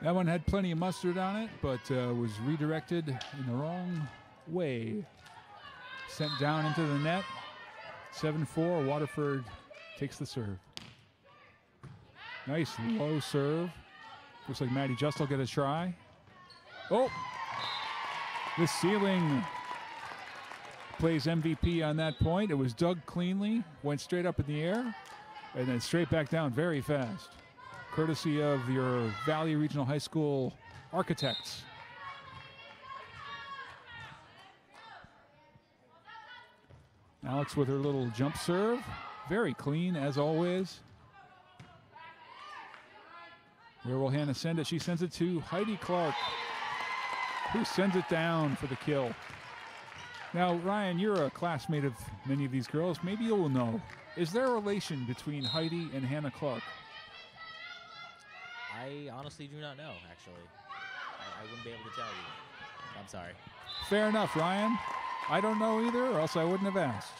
That one had plenty of mustard on it, but was redirected in the wrong way. Sent down into the net. 7-4, Waterford takes the serve. Nice low serve. Looks like Maddie Just will get a try. Oh! The ceiling plays MVP on that point. It was dug cleanly, went straight up in the air, and then straight back down very fast. Courtesy of your Valley Regional High School architects. Alex with her little jump serve. Very clean, as always. Where will Hannah send it? She sends it to Heidi Clark, who sends it down for the kill. Now, Ryan, you're a classmate of many of these girls. Maybe you'll know. Is there a relation between Heidi and Hannah Clark? I honestly do not know, actually. I wouldn't be able to tell you. I'm sorry. Fair enough, Ryan. I don't know either, or else I wouldn't have asked.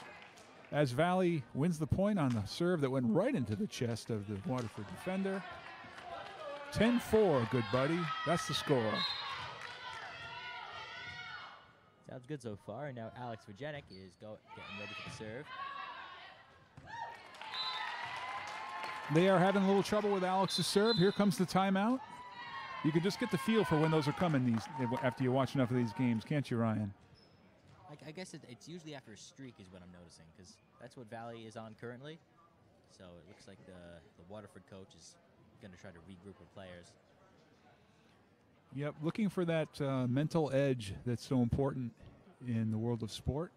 As Valley wins the point on the serve that went right into the chest of the Waterford defender. 10-4, good buddy. That's the score. Sounds good so far. And now Alex Vajenik is getting ready for the serve. They are having a little trouble with Alex's serve. Here comes the timeout. You can just get the feel for when those are coming after you watch enough of these games, can't you, Ryan? I guess it's usually after a streak is what I'm noticing, because that's what Valley is on currently. So it looks like the Waterford coach is going to try to regroup with players. Yep, looking for that mental edge that's so important in the world of sport.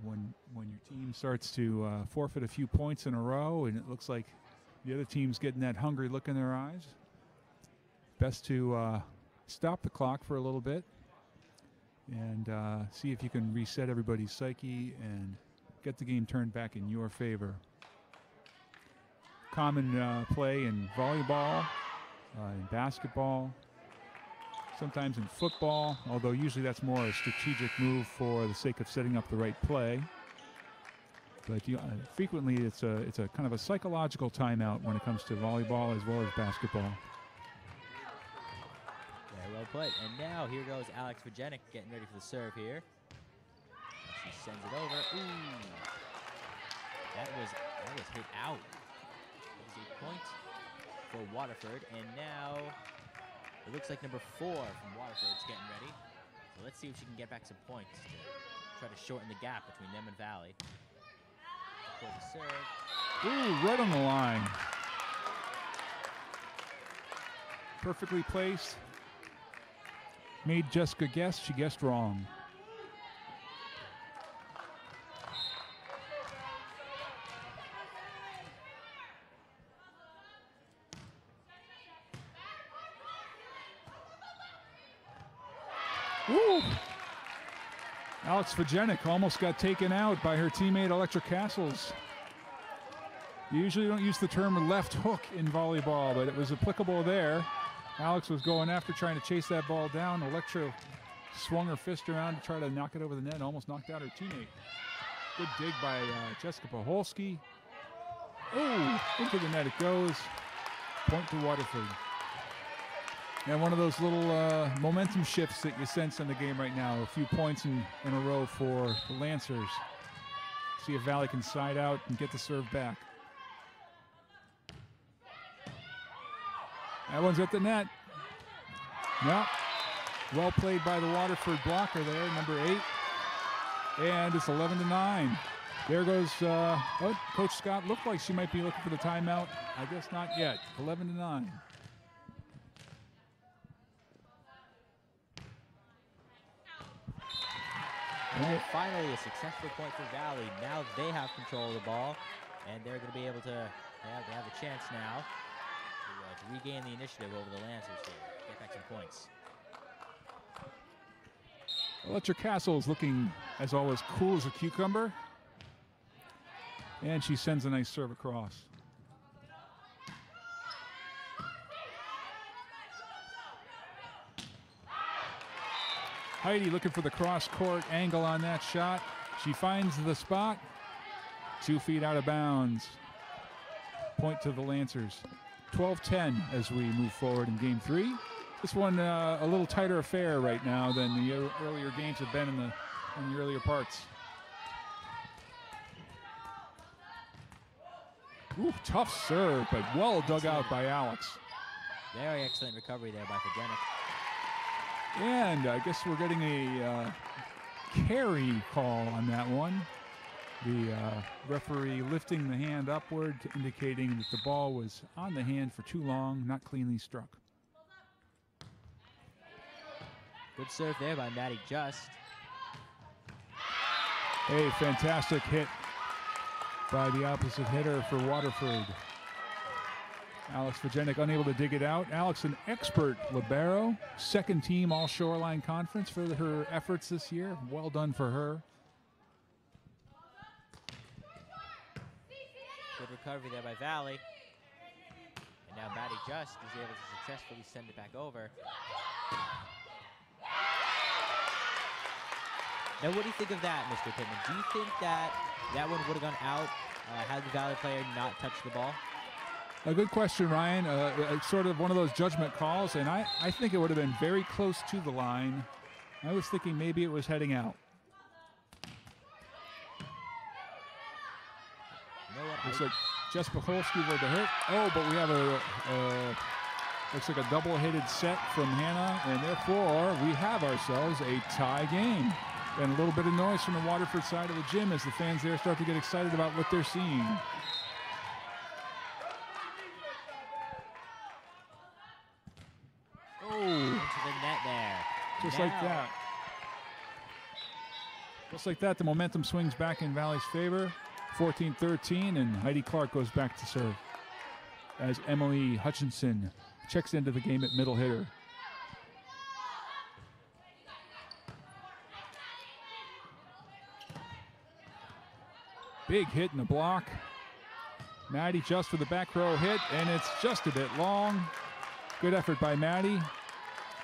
When your team starts to forfeit a few points in a row and it looks like the other team's getting that hungry look in their eyes, best to stop the clock for a little bit and see if you can reset everybody's psyche and get the game turned back in your favor. Common play in volleyball, in basketball, sometimes in football, although usually that's more a strategic move for the sake of setting up the right play. But frequently it's a kind of a psychological timeout when it comes to volleyball as well as basketball. Very well put. And now here goes Alex Vajenik getting ready for the serve here. She sends it over. Ooh. That was hit out. That was a point for Waterford. And now it looks like number 4 from Waterford's getting ready. So let's see if she can get back some points to try to shorten the gap between them and Valley. For the serve. Ooh, right on the line. Perfectly placed. Made Jessica guess. She guessed wrong. Woo! Alex Vajenik almost got taken out by her teammate Electra Castles. You usually don't use the term left hook in volleyball, but it was applicable there. Alex was going after trying to chase that ball down. Electra swung her fist around to try to knock it over the net and almost knocked out her teammate. Good dig by Jessica Paholski. Oh, into the net it goes. Point to Waterford. And one of those little momentum shifts that you sense in the game right now. A few points in a row for the Lancers. See if Valley can side out and get the serve back. That one's at the net. Yep. Well played by the Waterford blocker there, number 8. And it's 11-9. There goes, Coach Scott looked like she might be looking for the timeout. I guess not yet. 11-9. And finally, a successful point for Valley. Now they have control of the ball, and they're going to be able to, they have a chance now to regain the initiative over the Lancers here, get back some points. Electra Castle is looking, as always, cool as a cucumber. And she sends a nice serve across. Heidi looking for the cross-court angle on that shot. She finds the spot. 2 feet out of bounds. Point to the Lancers. 12-10 as we move forward in game 3. This one a little tighter affair right now than the earlier games have been in the earlier parts. Ooh, tough serve, but well dug out by Alex. Very excellent recovery there by Fagenic. And I guess we're getting a carry call on that one. The referee lifting the hand upward, indicating that the ball was on the hand for too long, not cleanly struck. Good serve there by Maddie Just. A fantastic hit by the opposite hitter for Waterford. Alex Fagenic unable to dig it out. Alex, an expert libero, second team All Shoreline Conference for her efforts this year. Well done for her. Good recovery there by Valley. And now Maddie Just is able to successfully send it back over. Now, what do you think of that, Mr. Pittman? Do you think that that one would have gone out had the Valley player not touched the ball? A good question, Ryan. It's sort of one of those judgment calls, and I think it would have been very close to the line. I was thinking maybe it was heading out. You know what? Looks like Jess Pacholski with the hit. Oh, but we have looks like a double-headed set from Hannah, and therefore we have ourselves a tie game. And a little bit of noise from the Waterford side of the gym as the fans there start to get excited about what they're seeing. Oh, into the net there. Just like that. Just like that, the momentum swings back in Valley's favor. 14-13, and Heidi Clark goes back to serve as Emily Hutchinson checks into the game at middle hitter. Big hit in the block. Maddie just for the back row hit, and it's just a bit long. Good effort by Maddie.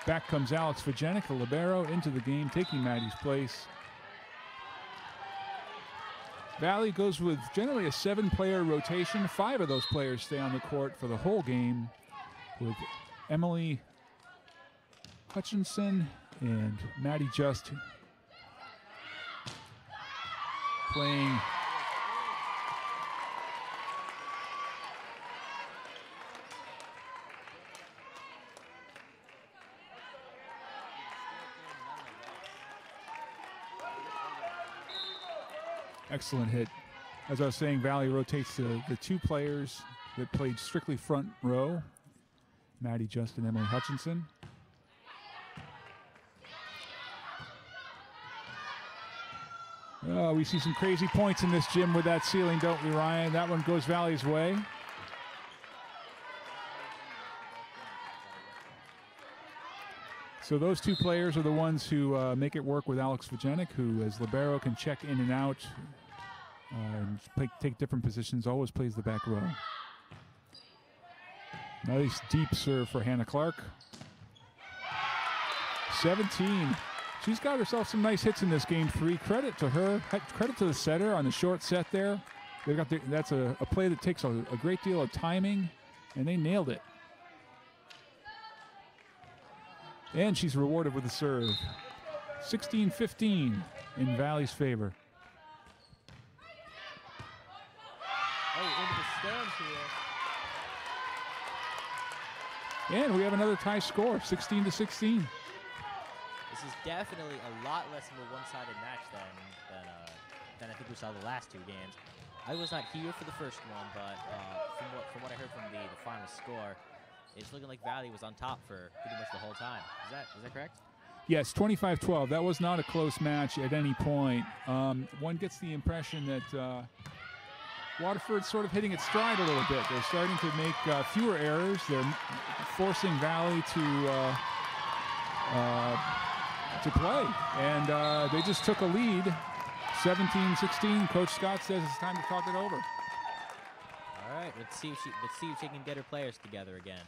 Back comes Alex Fagenic, a libero, into the game, taking Maddie's place. Valley goes with generally a 7-player rotation. 5 of those players stay on the court for the whole game, with Emily Hutchinson and Maddie Just playing excellent hit. As I was saying, Valley rotates the 2 players that played strictly front row, Maddie Just and Emily Hutchinson. We see some crazy points in this gym with that ceiling, don't we, Ryan? That one goes Valley's way. So those 2 players are the ones who make it work with Alex Fagenic, who as libero can check in and out and take different positions, always plays the back row. Nice deep serve for Hannah Clark. 17. She's got herself some nice hits in this game 3. Credit to her. Credit to the setter on the short set there. They got that's a play that takes a great deal of timing, and they nailed it. And she's rewarded with a serve. 16-15 in Valley's favor. stands here. And we have another tie score, 16-16. This is definitely a lot less of a one-sided match than I think we saw the last two games. I was not here for the first one, but from what I heard from the final score, it's looking like Valley was on top for pretty much the whole time. Is that correct? Yes, 25-12. That was not a close match at any point. One gets the impression that Waterford's sort of hitting its stride a little bit. They're starting to make fewer errors. They're forcing Valley to play. And they just took a lead, 17-16. Coach Scott says it's time to talk it over. All right, let's see if she can get her players together again.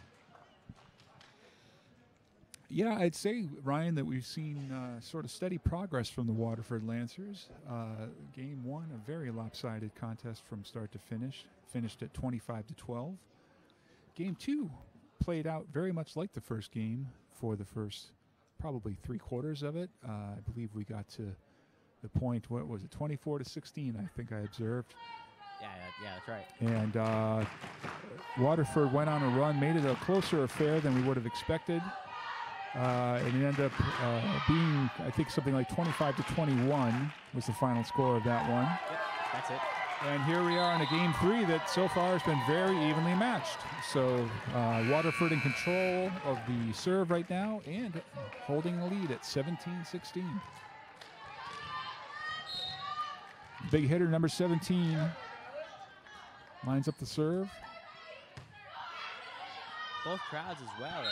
Yeah, I'd say, Ryan, that we've seen sort of steady progress from the Waterford Lancers. Game one, a very lopsided contest from start to finish, finished at 25-12. Game two played out very much like the first game for the first probably 3/4 of it. I believe we got to the point, what was it, 24-16, I think I observed. Yeah, that's right. And Waterford went on a run, made it a closer affair than we would have expected. And it ended up being, I think, something like 25-21 was the final score of that one. Yep, that's it. And here we are in a game three that so far has been very evenly matched. So Waterford in control of the serve right now and holding the lead at 17-16. Big hitter number 17 lines up the serve. Both crowds as well.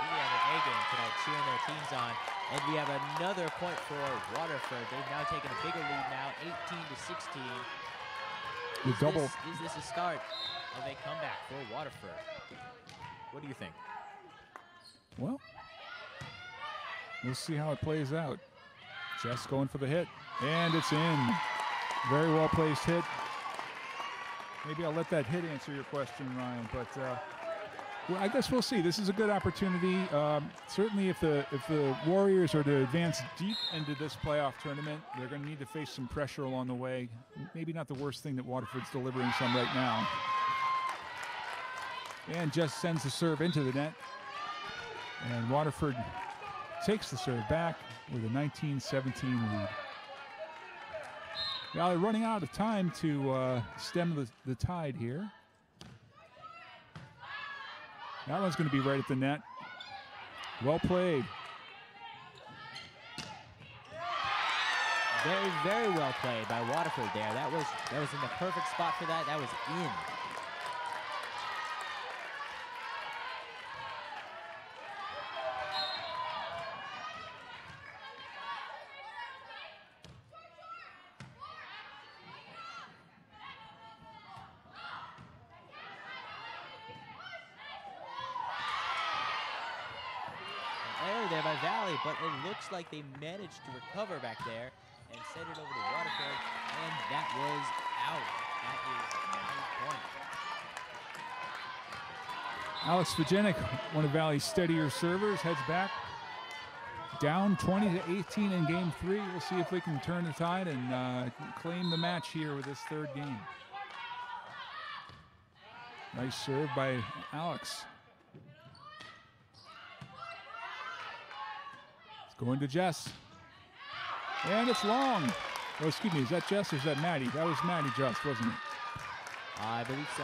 We have an A game tonight cheering their teams on. And we have another point for Waterford. They've now taken a bigger lead now, 18-16. Is this a start of a comeback for Waterford? What do you think? Well, we'll see how it plays out. Jess going for the hit, and it's in. Very well placed hit. Maybe I'll let that hit answer your question, Ryan, but well, I guess we'll see. This is a good opportunity. Certainly if the Warriors are to advance deep into this playoff tournament, they're going to need to face some pressure along the way. Maybe not the worst thing that Waterford's delivering some right now. And just sends the serve into the net. And Waterford takes the serve back with a 19-17 lead. Now they're running out of time to stem the tide here. That one's going to be right at the net. Well played. Very, very well played by Waterford there. That was in the perfect spot for that. That was in. There by Valley, but it looks like they managed to recover back there and send it over to Waterford, and that was out. That is 9 points. Alex Vajenik, one of Valley's steadier servers, heads back. Down 20-18 in game three. We'll see if we can turn the tide and claim the match here with this third game. Nice serve by Alex. Going to Jess. And it's long. Oh, excuse me, is that Jess or is that Maddie? That was Maddie Just, wasn't it? I believe so.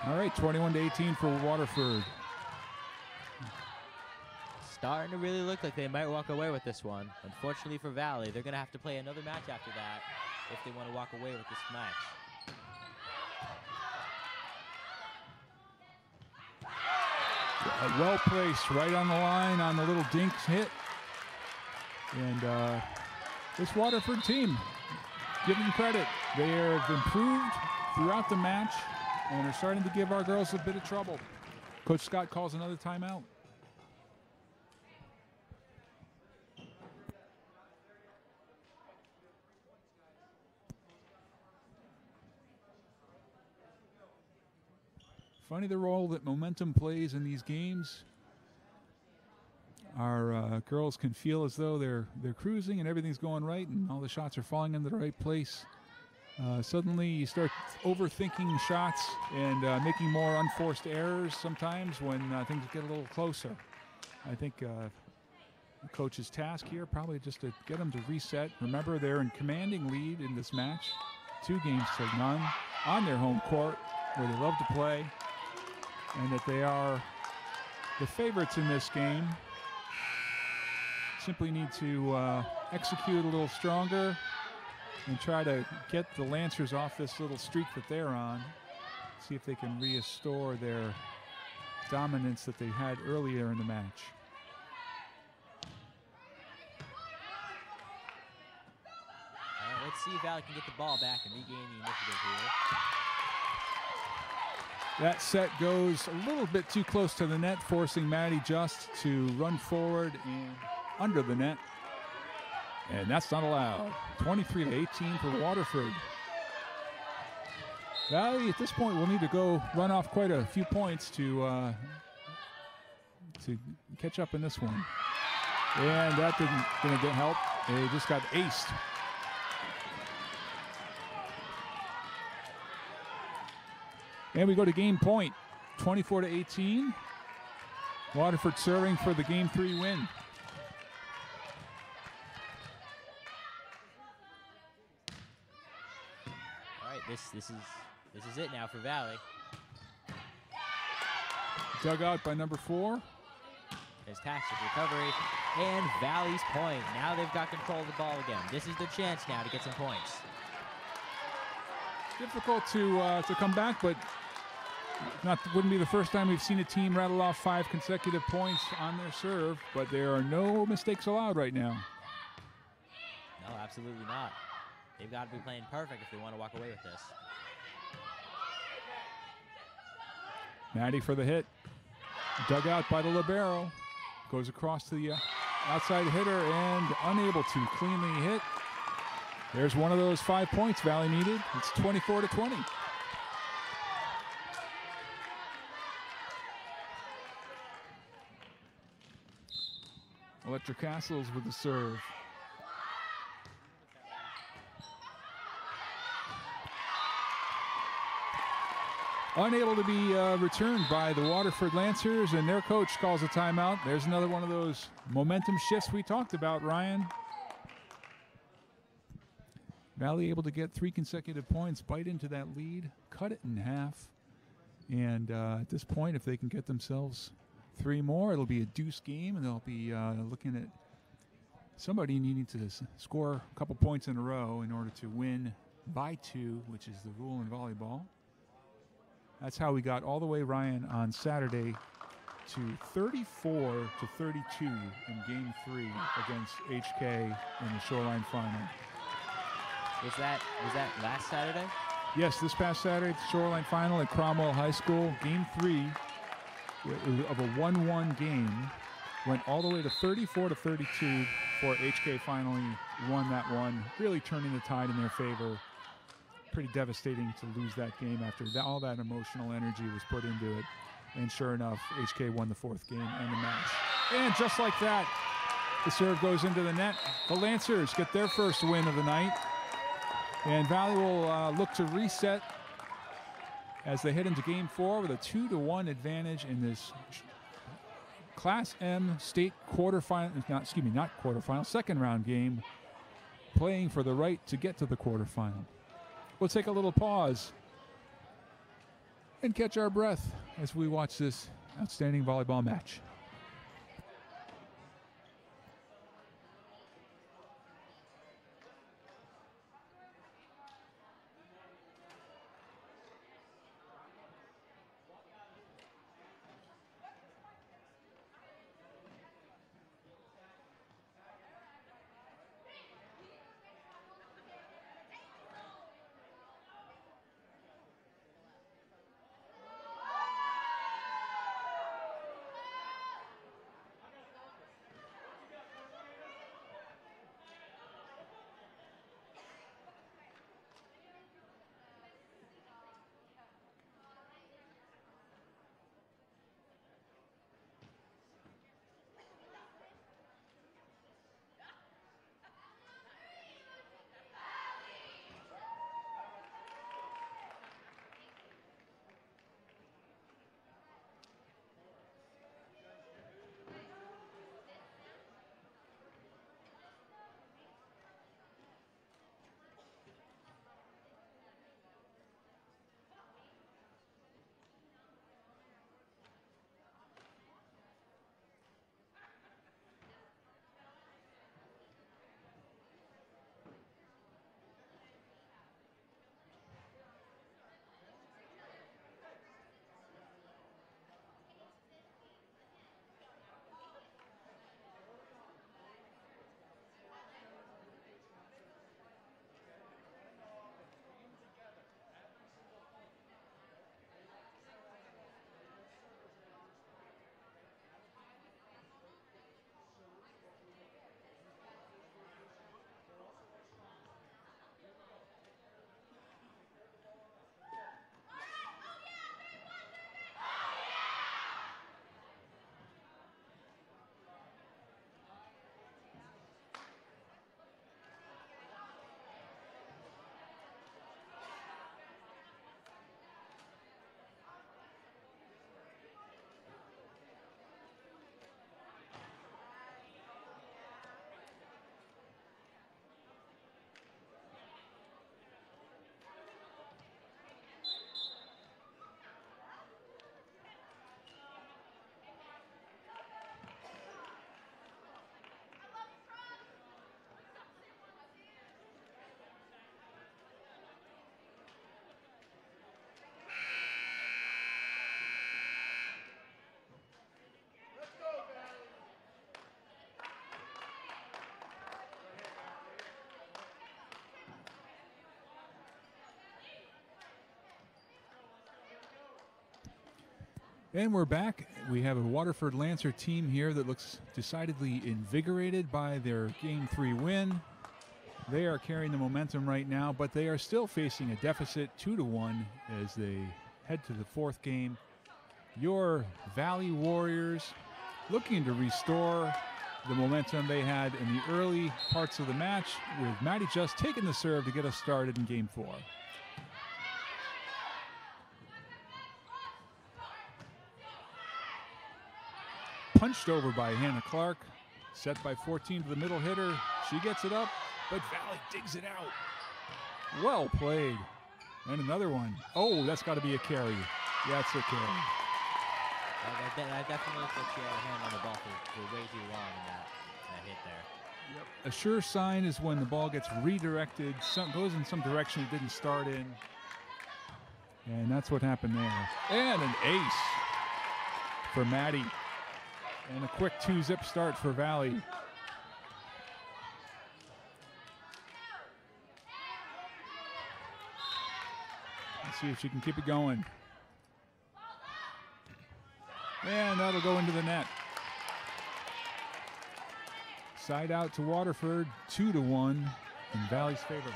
All right, 21-18 for Waterford. Starting to really look like they might walk away with this one. Unfortunately for Valley, they're going to have to play another match after that if they want to walk away with this match. Well placed, right on the line on the little dinks hit. And this Waterford team, give them credit. They have improved throughout the match and are starting to give our girls a bit of trouble. Coach Scott calls another timeout. Funny the role that momentum plays in these games. Our girls can feel as though they're cruising and everything's going right and all the shots are falling into the right place. Suddenly you start overthinking shots and making more unforced errors sometimes when things get a little closer. I think the coach's task here probably just to get them to reset. Remember, they're in commanding lead in this match, 2 games to none, on their home court where they love to play, and that they are the favorites in this game. Simply need to execute a little stronger and try to get the Lancers off this little streak that they're on. See if they can restore their dominance that they had earlier in the match. Let's see if Valley can get the ball back and regain the initiative here. That set goes a little bit too close to the net, forcing Maddie Just to run forward and under the net. And that's not allowed. 23-18 for Waterford. Valley, at this point, will need to go run off quite a few points to catch up in this one. And that didn't help. They just got aced. And we go to game point, 24-18. Waterford serving for the game 3 win. All right, this is it now for Valley. Dug out by number 4. Fantastic recovery, and Valley's point. Now they've got control of the ball again. This is their chance now to get some points. Difficult to come back, but wouldn't be the first time we've seen a team rattle off 5 consecutive points on their serve, but there are no mistakes allowed right now. No, absolutely not. They've got to be playing perfect if they want to walk away with this. Maddie for the hit. Dug out by the libero. Goes across to the outside hitter and unable to cleanly hit. There's one of those 5 points Valley needed. It's 24-20. Electric Castles with the serve. Unable to be returned by the Waterford Lancers, and their coach calls a timeout. There's another one of those momentum shifts we talked about, Ryan. Valley able to get 3 consecutive points, bite into that lead, cut it in half. And at this point, if they can get themselves 3 more, it'll be a deuce game, and they'll be looking at somebody needing to score a couple points in a row in order to win by 2, which is the rule in volleyball. That's how we got all the way, Ryan, on Saturday to 34-32 in Game 3 against HK in the Shoreline Final. Was that last Saturday? Yes, this past Saturday, the Shoreline Final at Cromwell High School. Game 3 of a 1-1 game went all the way to 34-32 before HK finally won that one, really turning the tide in their favor. Pretty devastating to lose that game after all that emotional energy was put into it. And sure enough, HK won the 4th game and the match. And just like that, the serve goes into the net. The Lancers get their first win of the night. And Valley will look to reset as they head into Game 4 with a 2-1 advantage in this Class M state second round game, playing for the right to get to the quarterfinal. We'll take a little pause and catch our breath as we watch this outstanding volleyball match. And we're back. We have a Waterford Lancer team here that looks decidedly invigorated by their Game 3 win. They are carrying the momentum right now, but they are still facing a deficit 2-1 as they head to the fourth game. Your Valley Warriors looking to restore the momentum they had in the early parts of the match, with Maddie Just taking the serve to get us started in Game 4. Punched over by Hannah Clark, set by 14 to the middle hitter. She gets it up, but Valley digs it out. Well played. And another one. Oh, that's got to be a carry. Yeah, it's a carry. I definitely looked like she had a hand on the ball for way too long in that hit there. Yep. A sure sign is when the ball gets redirected, goes in some direction it didn't start in. And that's what happened there. And an ace for Maddie. And a quick 2-zip start for Valley. Let's see if she can keep it going. And that'll go into the net. Side out to Waterford, 2-1 in Valley's favor.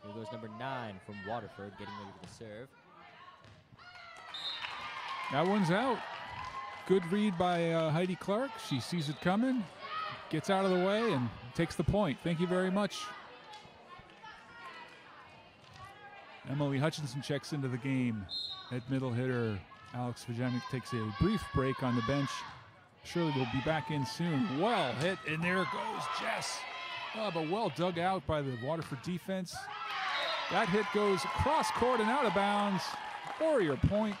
Here goes number 9 from Waterford, getting ready for the serve. That one's out. Good read by Heidi Clark. She sees it coming, gets out of the way, and takes the point. Thank you very much. Emily Hutchinson checks into the game. At middle hitter, Alex Vajanic takes a brief break on the bench. Surely will be back in soon. Well hit, and there goes Jess. Oh, but well dug out by the Waterford defense. That hit goes across court and out of bounds. Warrior point.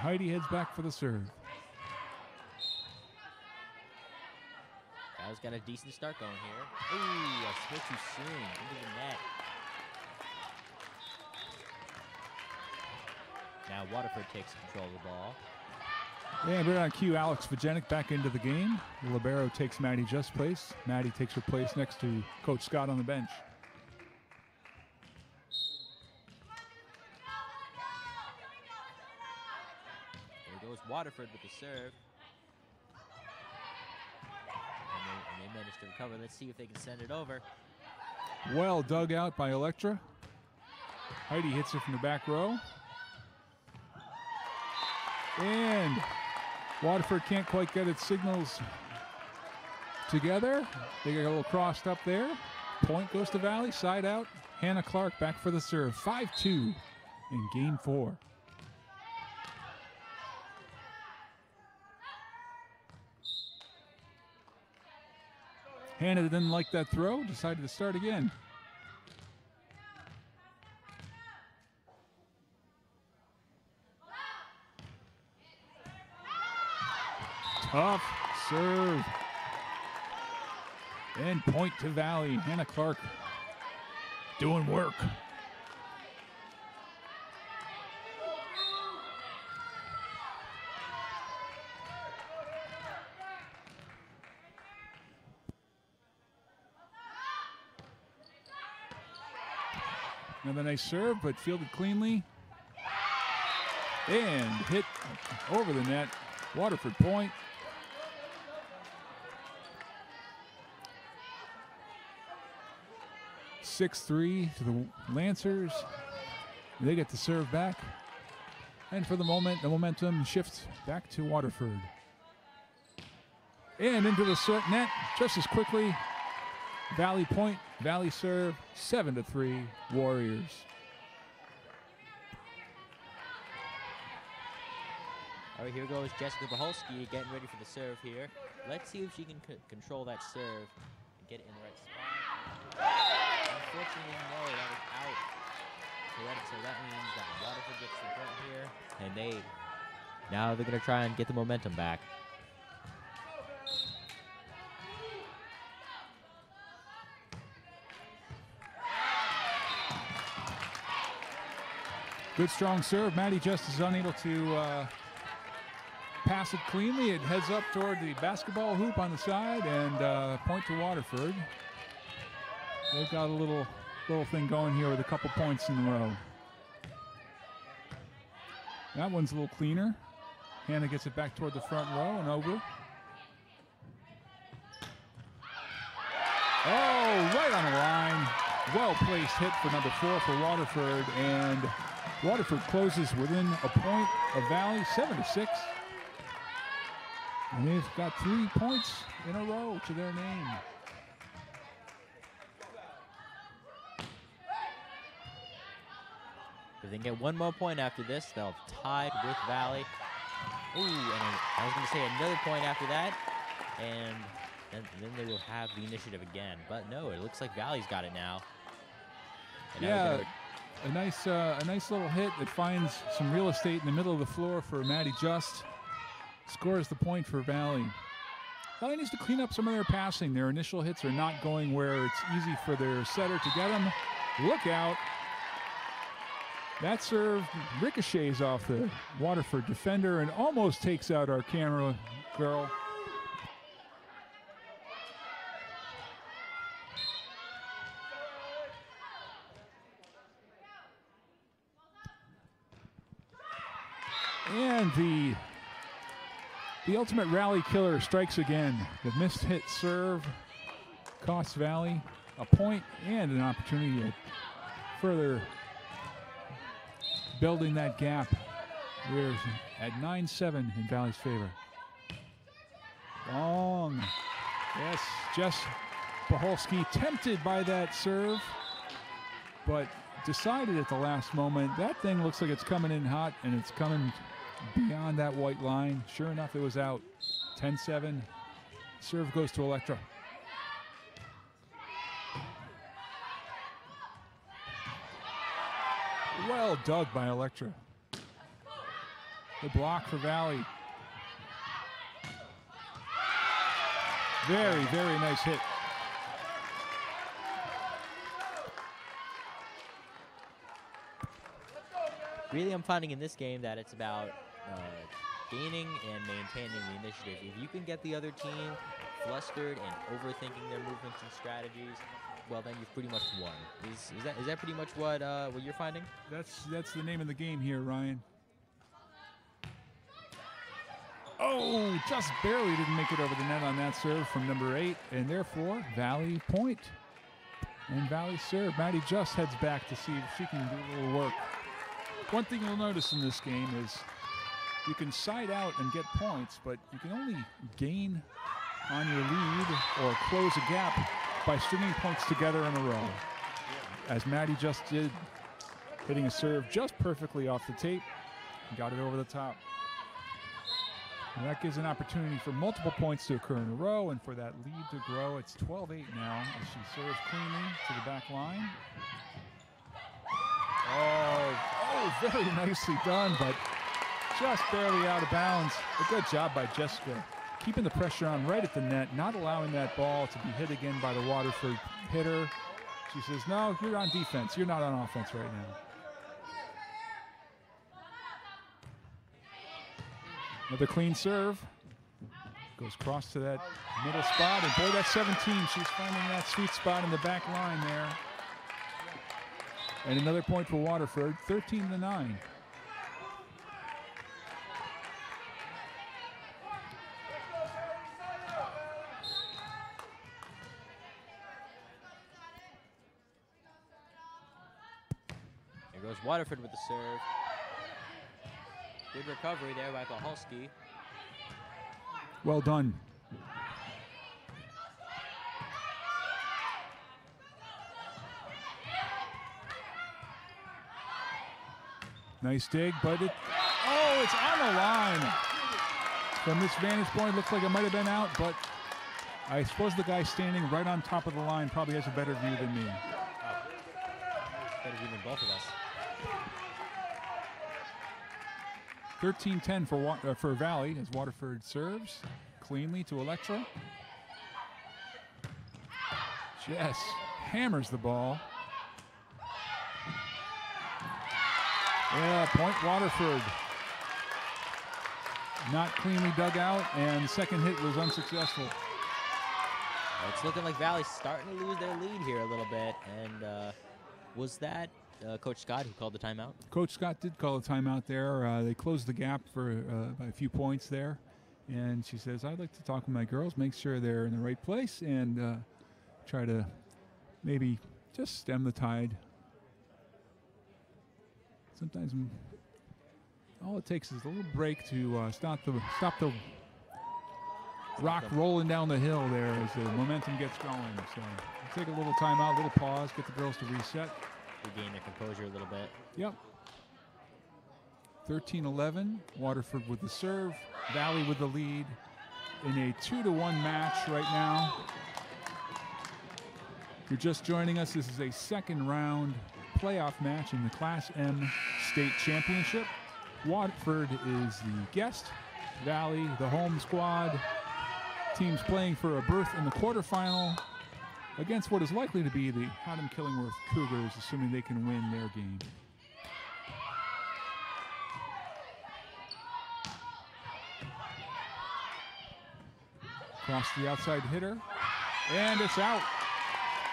Heidi heads back for the serve. Gal's got a decent start going here. Ooh, a switch too soon into the net. Now Waterford takes control of the ball. And right on cue, Alex Vajanic back into the game. The libero takes Maddie Just place. Maddie takes her place next to Coach Scott on the bench. There goes Waterford with the serve. And they managed to recover. Let's see if they can send it over. Well dug out by Electra. Heidi hits it from the back row. And Waterford can't quite get its signals together. They get a little crossed up there. Point goes to Valley, side out. Hannah Clark back for the serve. 5-2 in Game 4. Hannah didn't like that throw, decided to start again. Tough serve. And point to Valley. Hannah Clark doing work. Another nice serve, but fielded cleanly. And hit over the net. Waterford point. (6-3) to the Lancers. They get the serve back. And for the moment, the momentum shifts back to Waterford. And into the net just as quickly. Valley point, Valley serve, 7-3 Warriors. All right, here goes Jessica Baholski getting ready for the serve here. Let's see if she can control that serve and get it in the right spot. Unfortunately, no, that was out. So that means that Waterford gets the point here, and now they're going to try and get the momentum back. Good strong serve. Maddie Just is unable to pass it cleanly. It heads up toward the basketball hoop on the side, and point to Waterford. They've got a little thing going here with a couple points in a row. That one's a little cleaner. Hannah gets it back toward the front row and over. Oh, right on the line. Well-placed hit for number 4 for Waterford, and Waterford closes within a point of Valley, 7-6. And they've got 3 points in a row to their name. If they can get one more point after this, they'll have tied with Valley. Ooh, and I was going to say another point after that, and then they will have the initiative again. But no, it looks like Valley's got it now. And yeah, a nice little hit that finds some real estate in the middle of the floor for Maddie Just. Scores the point for Valley. Valley needs to clean up some of their passing. Their initial hits are not going where it's easy for their setter to get them. Look out. That serve ricochets off the Waterford defender and almost takes out our camera girl. And the ultimate rally killer strikes again. The missed hit serve costs Valley a point and an opportunity at further building that gap. We're at 9-7 in Valley's favor. Long. Yes, Jess Paholski tempted by that serve, but decided at the last moment. That thing looks like it's coming in hot, and it's coming beyond that white line. Sure enough, it was out. 10-7. Serve goes to Electra. Well dug by Electra. The block for Valley. Very, very nice hit. Really, I'm finding in this game that it's about gaining and maintaining the initiative. If you can get the other team flustered and overthinking their movements and strategies, well, then you've pretty much won. Is that pretty much what you're finding? That's the name of the game here, Ryan. Oh, just barely didn't make it over the net on that serve from number 8, and therefore Valley point. And Valley serve. Maddie Just heads back to see if she can do a little work. One thing you'll notice in this game is you can side out and get points, but you can only gain on your lead or close a gap by stringing points together in a row, as Maddie just did, hitting a serve just perfectly off the tape and got it over the top. And that gives an opportunity for multiple points to occur in a row and for that lead to grow. It's 12-8 now as she serves cleanly to the back line. Oh, very nicely done, but just barely out of bounds. A good job by Jessica, keeping the pressure on right at the net, not allowing that ball to be hit again by the Waterford hitter. She says, no, you're on defense. You're not on offense right now. Another clean serve. Goes across to that middle spot, and boy, that's 17. She's finding that sweet spot in the back line there. And another point for Waterford, 13-9. Here goes Waterford with the serve. Good recovery there by Paholski. Well done. Nice dig, but it's on the line. From this vantage point, looks like it might have been out, but I suppose the guy standing right on top of the line probably has a better view than me. Better view than both of us. 13-10 for Valley as Waterford serves cleanly to Electra. Jess hammers the ball. Yeah, point Waterford. not cleanly dug out, and the second hit was unsuccessful. It's looking like Valley's starting to lose their lead here a little bit. And was that Coach Scott who called the timeout? Coach Scott did call a timeout there. They closed the gap for by a few points there. And she says, I'd like to talk with my girls, make sure they're in the right place, and try to maybe just stem the tide. Sometimes all it takes is a little break to stop the rock rolling down the hill there as the momentum gets going. So take a little time out, a little pause, get the girls to reset. Regain their composure a little bit. Yep. 13-11, Waterford with the serve, Valley with the lead in a 2-1 match right now. If you're just joining us, this is a second round playoff match in the Class M State Championship. Waterford is the guest, Valley the home squad. Teams playing for a berth in the quarterfinal against what is likely to be the Haddam-Killingworth Cougars, assuming they can win their game. Across the outside hitter, and it's out.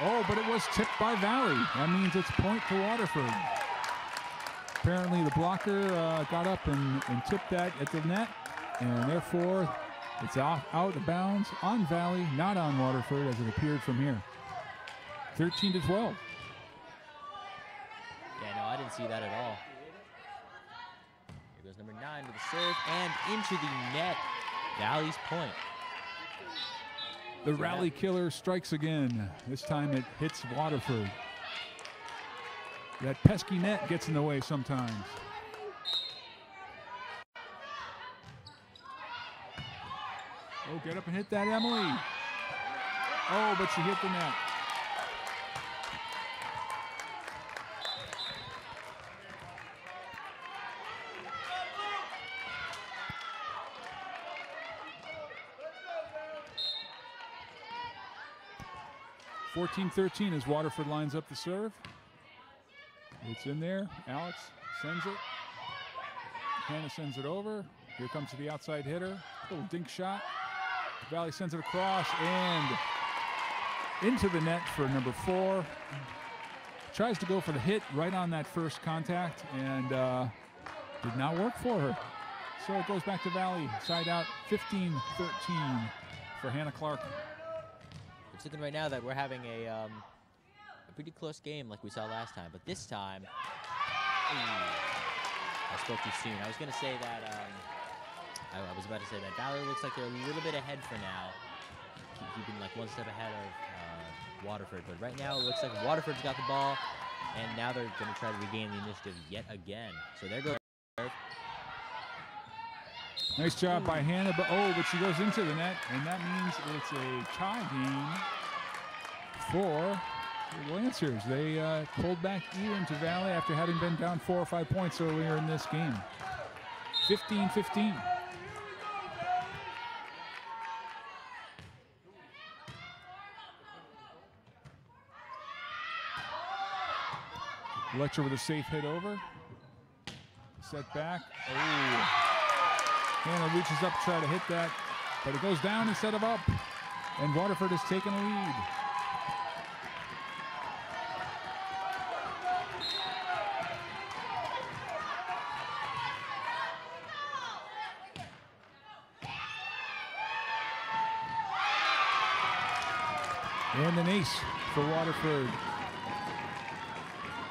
Oh, but it was tipped by Valley. That means it's point to Waterford. Apparently the blocker got up and tipped that at the net, and therefore it's out of bounds on Valley, not on Waterford as it appeared from here. 13-12. Yeah, no, I didn't see that at all. Here goes number 9 with the serve and into the net. Valley's point. The rally killer strikes again. This time it hits Waterford. That pesky net gets in the way sometimes. Oh, get up and hit that, Emily. Oh, but she hit the net. (14-13) as Waterford lines up the serve. It's in there. Alex sends it. Hannah sends it over. Here comes the outside hitter. Little dink shot. Valley sends it across and into the net for number 4. Tries to go for the hit right on that first contact and did not work for her. So it goes back to Valley. Side out 15-13 for Hannah Clark. It's looking right now that we're having a pretty close game like we saw last time, but this time, I spoke too soon. I was going to say that, I was about to say that Valley looks like they're a little bit ahead for now, keeping like one step ahead of Waterford, but right now it looks like Waterford's got the ball, and now they're going to try to regain the initiative yet again. So there goes. Nice job by Hannah, but she goes into the net, and that means it's a tie game for the Lancers. They pulled back even to Valley after having been down 4 or 5 points earlier in this game. 15-15. Fletcher with a safe hit over. Set back. Oh. Hannah reaches up to try to hit that, but it goes down instead of up, and Waterford has taken a lead. And an ace for Waterford.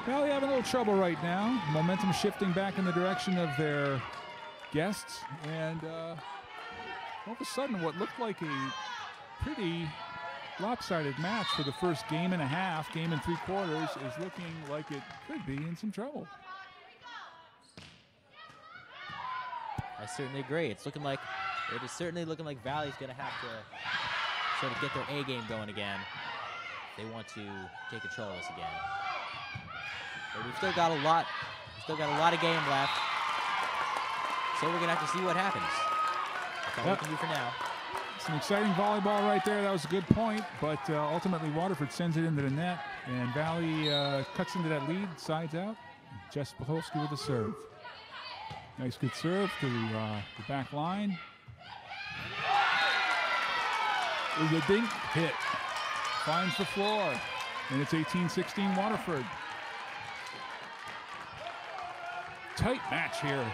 Valley having a little trouble right now. Momentum shifting back in the direction of their guests, and all of a sudden what looked like a pretty lopsided match for the first game and a half, game and 3/4, is looking like it could be in some trouble. I certainly agree. It is certainly looking like Valley's going to have to sort of get their A game going again. They want to take control of this again. But we've still got a lot of game left. So we're going to have to see what happens. That's all we can do for now. Some exciting volleyball right there. That was a good point, but ultimately Waterford sends it into the net, and Valley cuts into that lead, sides out. Jess Paholski with the serve. Nice good serve to the back line. The dink hit. Finds the floor. And it's 18-16 Waterford. Tight match here.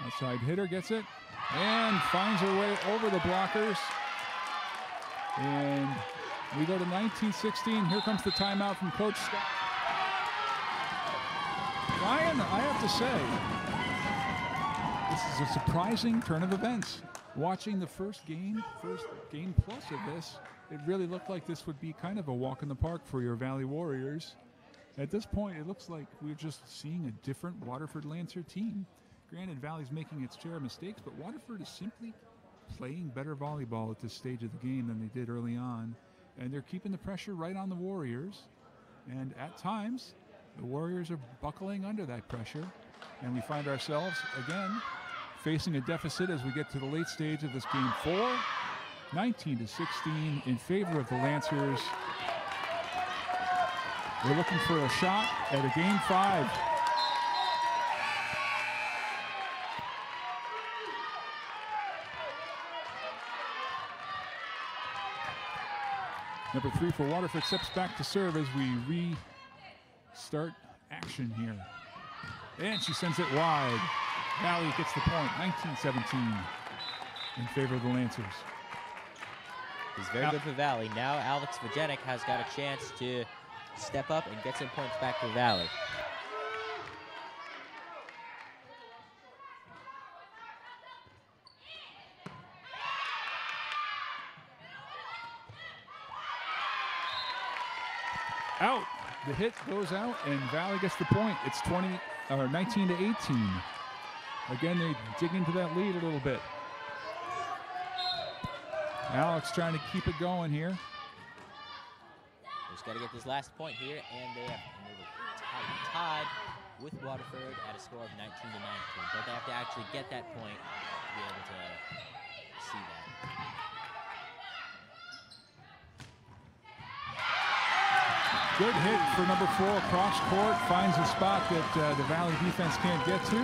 Outside hitter gets it and finds her way over the blockers. And we go to 19-16. Here comes the timeout from Coach Scott. Ryan, I have to say, this is a surprising turn of events. Watching the first game plus of this, it really looked like this would be kind of a walk in the park for your Valley Warriors. At this point, it looks like we're just seeing a different Waterford Lancer team. Granted, Valley's making its share of mistakes, but Waterford is simply playing better volleyball at this stage of the game than they did early on. And they're keeping the pressure right on the Warriors. And at times, the Warriors are buckling under that pressure. And we find ourselves, again, facing a deficit as we get to the late stage of this game 4. 19-16 in favor of the Lancers. We're looking for a shot at a game 5. Number 3 for Waterford steps back to serve as we restart action here. And she sends it wide. Valley gets the point, 19-17 in favor of the Lancers. He's very good for Valley. Now Alex Vajenik has got a chance to step up and get some points back for Valley. Out. The hit goes out, and Valley gets the point. It's 19-18. Again, they dig into that lead a little bit. Alex trying to keep it going here. Just got to get this last point here, and they were tied with Waterford at a score of 19-19. But they have to actually get that point to be able to see that. Good hit for number 4 across court. Finds a spot that the Valley defense can't get to.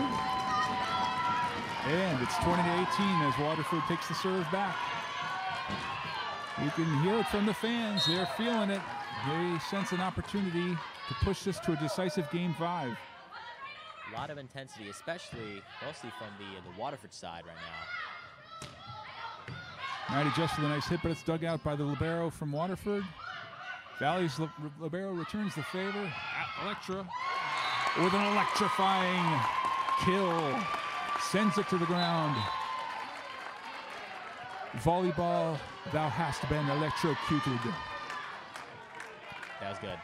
And it's 20-18 as Waterford takes the serve back. You can hear it from the fans. They're feeling it. They sense an opportunity to push this to a decisive game 5. A lot of intensity, mostly from the Waterford side right now. Maddie just with a nice hit, but it's dug out by the libero from Waterford. Valley's libero returns the favor. Electra with an electrifying kill. Sends it to the ground. Volleyball, thou hast been electrocuted. That was good.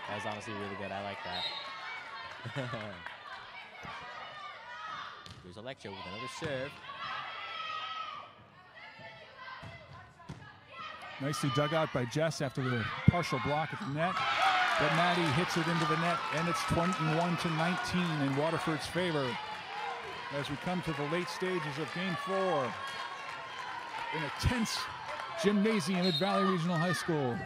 That was honestly really good. I like that. Here's Electra with another serve. Nicely dug out by Jess after the partial block at the net. But Maddie hits it into the net, and it's 21-19 in Waterford's favor as we come to the late stages of game 4 in a tense gymnasium at Valley Regional High School.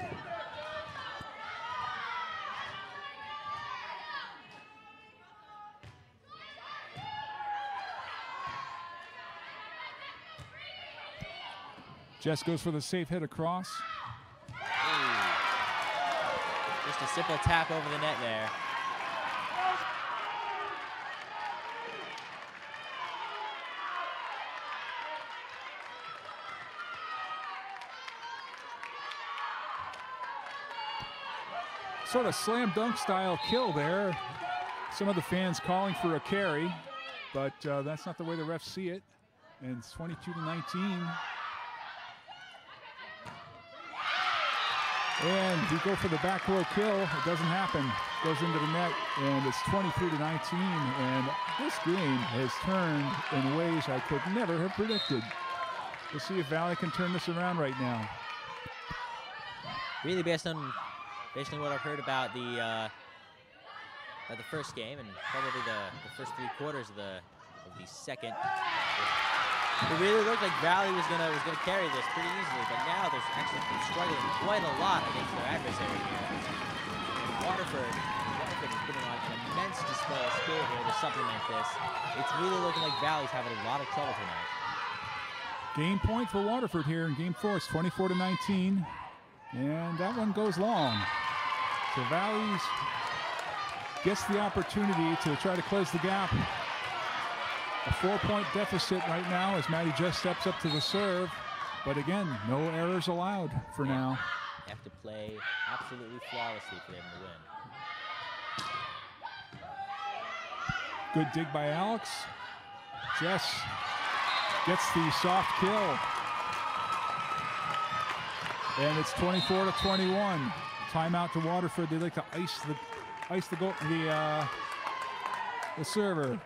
Jess goes for the safe hit across. Ooh. Just a simple tap over the net there. Sort of slam dunk style kill there. Some of the fans calling for a carry, but that's not the way the refs see it. And it's 22-19. And we go for the back row kill. It doesn't happen. Goes into the net, and it's 23-19. And this game has turned in ways I could never have predicted. We'll see if Valley can turn this around right now. Really, based on what I've heard about the first game and probably the first 3 quarters of the second, It really looked like Valley was gonna carry this pretty easily, but now they're actually struggling quite a lot against their adversary here. And Waterford is putting on an immense display of skill here to supplement this. It's really looking like Valley's having a lot of trouble tonight. Game point for Waterford here in game 4. It's 24-19, and that one goes long. So Valley's gets the opportunity to try to close the gap. A 4-point deficit right now as Maddie just steps up to the serve. But again, no errors allowed for now. They have to play absolutely flawlessly for them to win. Good dig by Alex. Jess gets the soft kill. And it's 24-21. Timeout to Waterford. They like to ice the server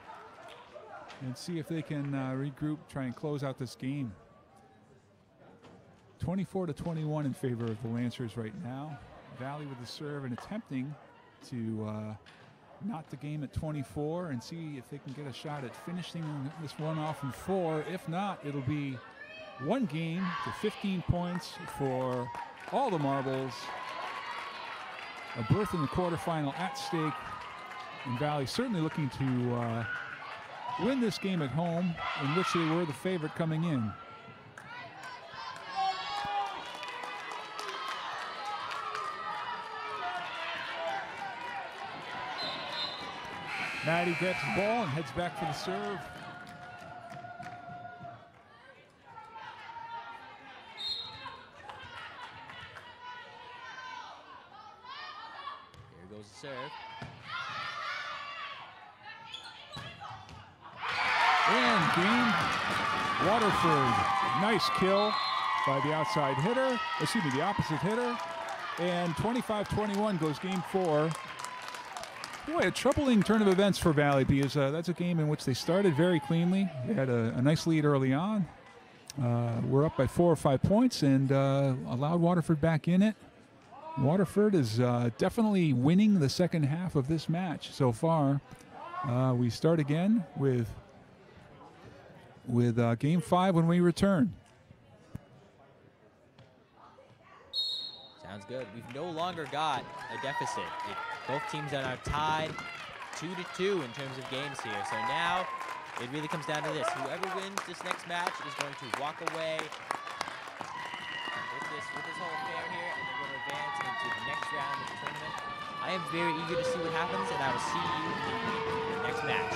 and see if they can regroup, try and close out this game. 24-21 in favor of the Lancers right now. Valley with the serve and attempting to knot the game at 24 and see if they can get a shot at finishing this one off in 4. If not, it'll be one game to 15 points for all the marbles. A berth in the quarterfinal at stake. And Valley certainly looking to win this game at home, in which they were the favorite coming in. Maddie grabs the ball and heads back for the serve. Here goes the serve. And game, Waterford. Nice kill by the outside hitter, excuse me, the opposite hitter. And 25-21 goes game 4. Boy, a troubling turn of events for Valley, because that's a game in which they started very cleanly. They had a nice lead early on. We're up by 4 or 5 points and allowed Waterford back in it. Waterford is definitely winning the second half of this match so far. We start again with game 5 when we return. Sounds good. We've no longer got a deficit. Both teams are now tied 2-2 in terms of games here. So now it really comes down to this. Whoever wins this next match is going to walk away with this whole affair here, and they're going to advance into the next round of the tournament. I am very eager to see what happens, and I will see you in the next match.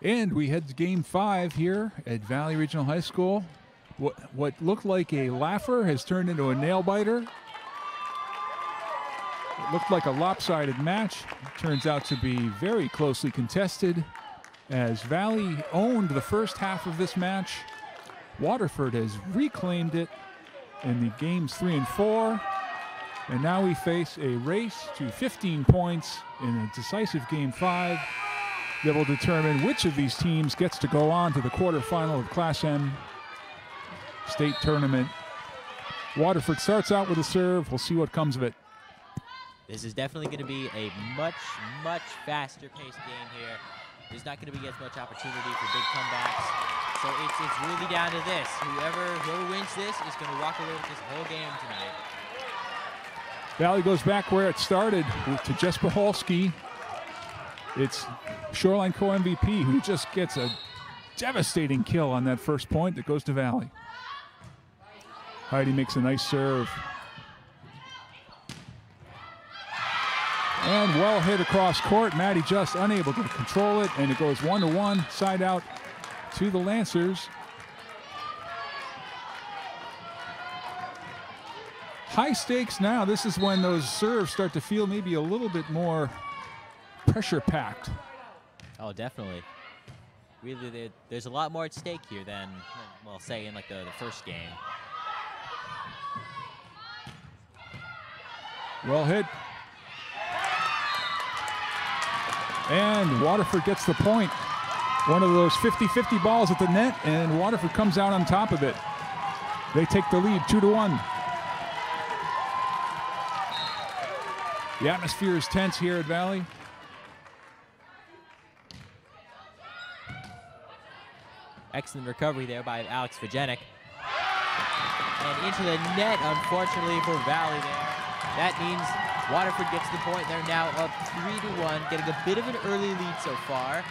And we head to Game 5 here at Valley Regional High School. What looked like a laugher has turned into a nail-biter. It looked like a lopsided match. It turns out to be very closely contested, as Valley owned the first half of this match. Waterford has reclaimed it in the games 3 and 4. And now we face a race to 15 points in a decisive Game 5 that will determine which of these teams gets to go on to the quarterfinal of Class M state tournament. Waterford starts out with a serve. We'll see what comes of it. This is definitely going to be a much, much faster paced game here. There's not going to be as much opportunity for big comebacks. So it's really down to this. Whoever wins this is going to walk away with this whole game tonight. Valley goes back where it started to Jess Paholski. It's Shoreline co-MVP who just gets a devastating kill on that first point that goes to Valley. Heidi makes a nice serve. And well hit across court. Maddie just unable to control it, and it goes 1-1, side out to the Lancers. High stakes now. This is when those serves start to feel maybe a little bit more pressure-packed. Oh, definitely. Really, there's a lot more at stake here than, well, say in like the first game. Well hit. And Waterford gets the point. One of those 50-50 balls at the net, and Waterford comes out on top of it. They take the lead 2-1. The atmosphere is tense here at Valley. Excellent recovery there by Alex Vajenik. And into the net, unfortunately, for Valley there. That means Waterford gets the point. They're now up 3-1, getting a bit of an early lead so far.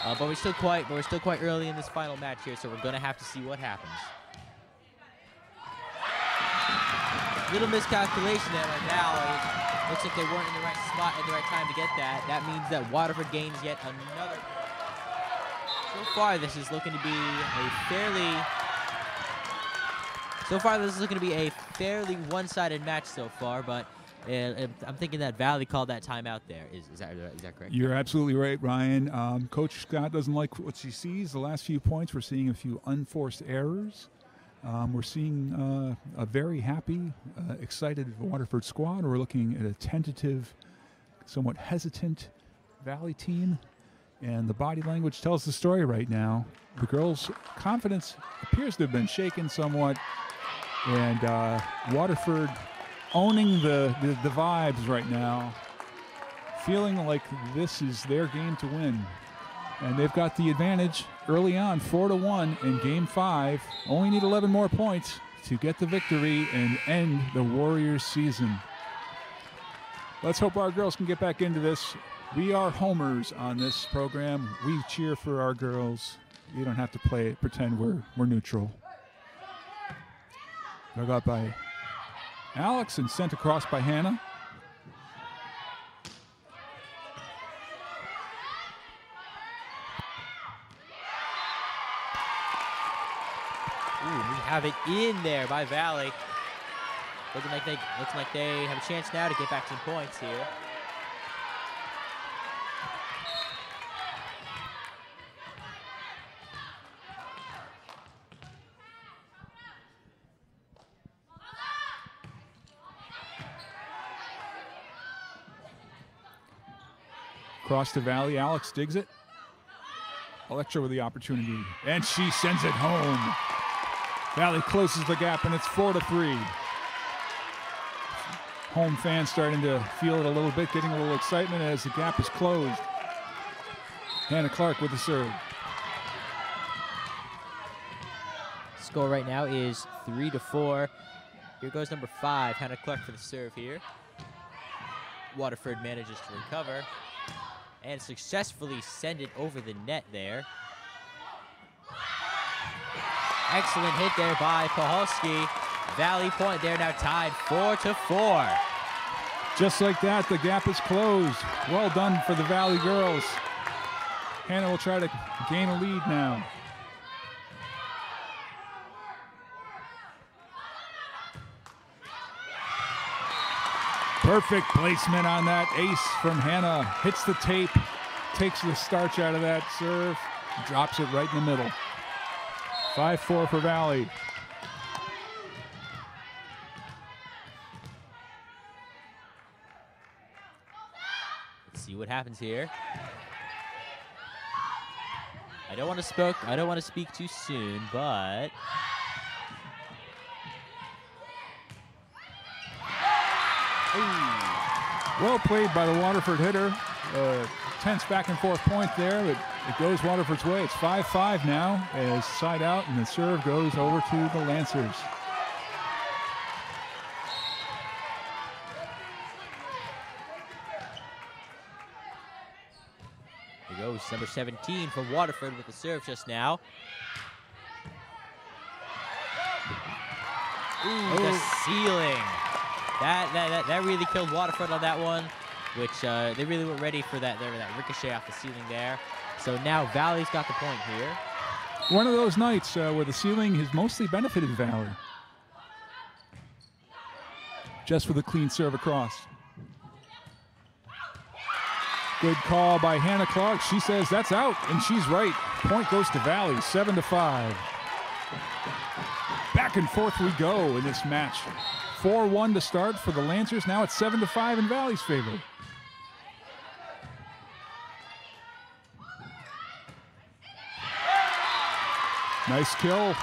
But we're still quite early in this final match here, so we're going to have to see what happens. Little miscalculation there by Valley. Looks like they weren't in the right spot at the right time to get that. That means that Waterford gains yet another. So far, this is looking to be a fairly one-sided match so far, but I'm thinking that Valley called that timeout there. Is that correct? You're absolutely right, Ryan. Coach Scott doesn't like what she sees. The last few points, we're seeing a few unforced errors. We're seeing a very happy, excited Waterford squad. We're looking at a tentative, somewhat hesitant Valley team. And the body language tells the story right now. The girls' confidence appears to have been shaken somewhat. And Waterford owning the vibes right now, feeling like this is their game to win. And they've got the advantage early on, 4-1 in Game 5. Only need 11 more points to get the victory and end the Warriors season. Let's hope our girls can get back into this. We are homers on this program. We cheer for our girls. You don't have to pretend we're neutral. Dug out by Alex and sent across by Hannah. Ooh, we have it in there by Valley. Looks like they have a chance now to get back some points here. Across the Valley, Alex digs it. Electra with the opportunity, and she sends it home. Valley closes the gap, and it's 4-3. Home fans starting to feel it a little bit, getting a little excitement as the gap is closed. Hannah Clark with the serve. Score right now is 3-4. Here goes number 5, Hannah Clark for the serve here. Waterford manages to recover and successfully send it over the net there. Excellent hit there by Paholski. Valley point there, now tied 4-4. Just like that, the gap is closed. Well done for the Valley girls. Hannah will try to gain a lead now. Perfect placement on that ace from Hannah. Hits the tape, takes the starch out of that serve, drops it right in the middle. 5-4 for Valley. Let's see what happens here. I don't want to speak too soon, but well played by the Waterford hitter. Tense back and forth point there, but it goes Waterford's way. It's 5-5 now as side out, and the serve goes over to the Lancers. Here goes number 17 from Waterford with the serve just now. Ooh, the ceiling. That really killed Waterford on that one, which they really weren't ready for that ricochet off the ceiling there. So now Valley's got the point here. One of those nights where the ceiling has mostly benefited Valley. Just with a clean serve across. Good call by Hannah Clark. She says that's out, and she's right. Point goes to Valley, 7-5. Back and forth we go in this match. 4-1 to start for the Lancers. Now it's 7-5 in Valley's favor. Nice kill.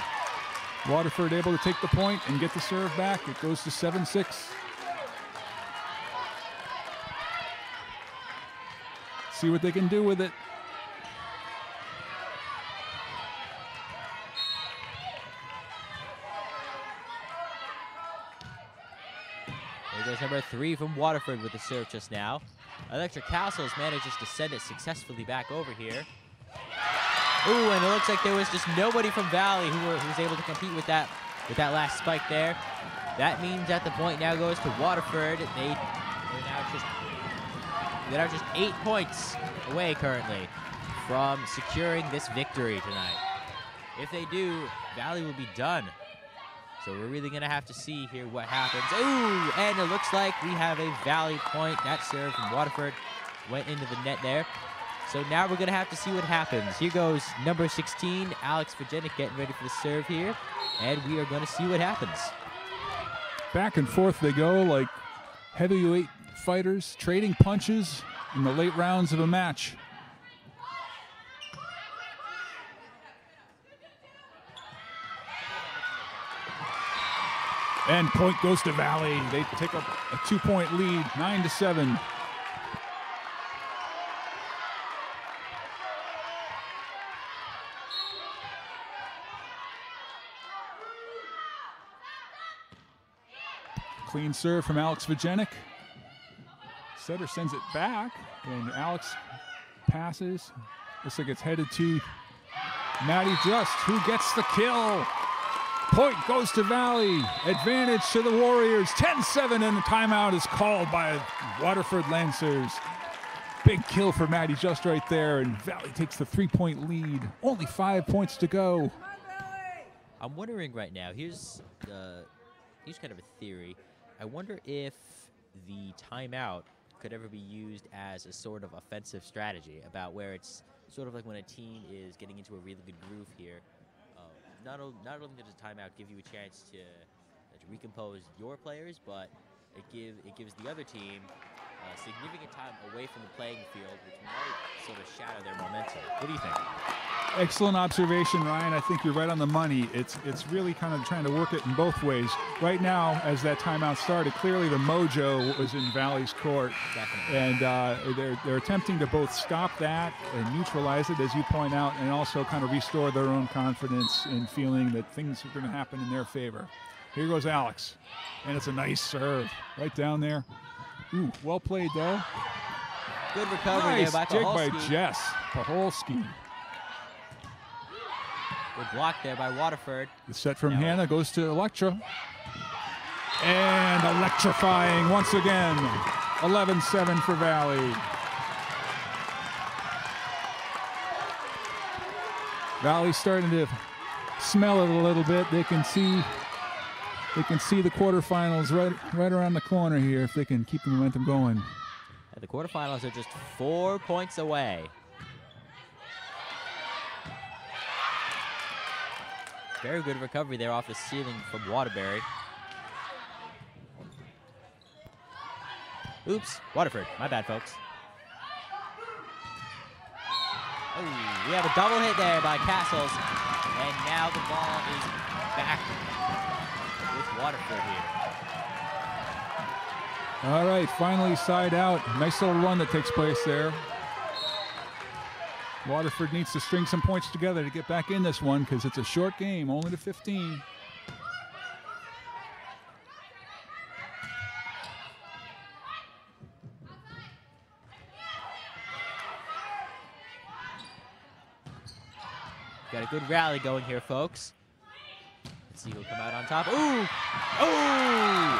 Waterford able to take the point and get the serve back. It goes to 7-6. See what they can do with it. There goes number 3 from Waterford with the serve just now. Electric Castles manages to send it successfully back over here. Ooh, and it looks like there was just nobody from Valley who was able to compete with that last spike there. That means that the point now goes to Waterford. They're now just 8 points away currently from securing this victory tonight. If they do, Valley will be done. So we're really going to have to see here what happens. Ooh, and it looks like we have a Valley point. That serve from Waterford went into the net there. So now we're going to have to see what happens. Here goes number 16, Alex Virginic, getting ready for the serve here. And we are going to see what happens. Back and forth they go like heavyweight fighters, trading punches in the late rounds of a match. And point goes to Valley. They take up a 2-point lead, 9-7. Clean serve from Alex Virginic. Setter sends it back, and Alex passes. Looks like it's headed to Maddie Just, who gets the kill. Point goes to Valley. Advantage to the Warriors. 10-7, and the timeout is called by Waterford Lancers. Big kill for Maddie Just right there, and Valley takes the 3-point lead. Only 5 points to go. I'm wondering right now, here's kind of a theory. I wonder if the timeout could ever be used as a sort of offensive strategy, about where it's sort of like when a team is getting into a really good groove here. Not only does a timeout give you a chance to recompose your players, but it gives the other team significant time away from the playing field, which might sort of shatter their momentum. What do you think? Excellent observation, Ryan. I think you're right on the money. It's really kind of trying to work it in both ways. Right now, as that timeout started, clearly the mojo was in Valley's court. Definitely. And they're attempting to both stop that and neutralize it, as you point out, and also kind of restore their own confidence in feeling that things are going to happen in their favor. Here goes Alex, and it's a nice serve right down there. Ooh, well played, though. Good recovery nice there by dig Paholski. by Jess Paholski. Good block there by Waterford. The set from Hannah goes to Electra. And electrifying once again. 11-7 for Valley. Valley's starting to smell it a little bit. They can see the quarterfinals right around the corner here if they can keep the momentum going. And the quarterfinals are just 4 points away. Very good recovery there off the ceiling from Waterbury. Oops, Waterford. My bad, folks. Oh, we have a double hit there by Castles. And now the ball is back with Waterford here. All right, finally side out. Nice little run that takes place there. Waterford needs to string some points together to get back in this one because it's a short game, only to 15. Got a good rally going here, folks. Let's see who'll come out on top. Ooh! Ooh!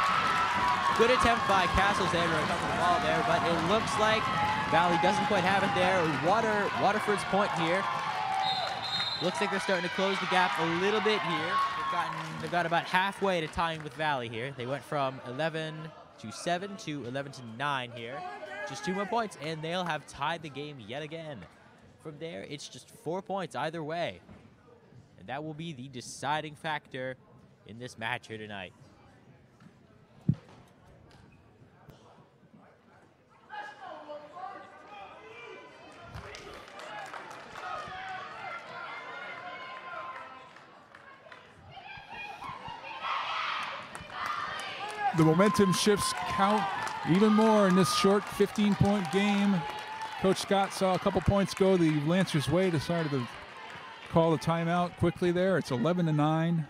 Good attempt by Castles there to recover the ball there, but it looks like Valley doesn't quite have it there. Waterford's point here. Looks like they're starting to close the gap a little bit here. They've got about halfway to tying with Valley here. They went from 11 to 7 to 11 to 9 here. Just 2 more points, and they'll have tied the game yet again. From there, it's just 4 points either way. And that will be the deciding factor in this match here tonight. The momentum shifts count even more in this short 15-point game. Coach Scott saw a couple points go the Lancers' way, decided to call the timeout quickly there. It's 11-9.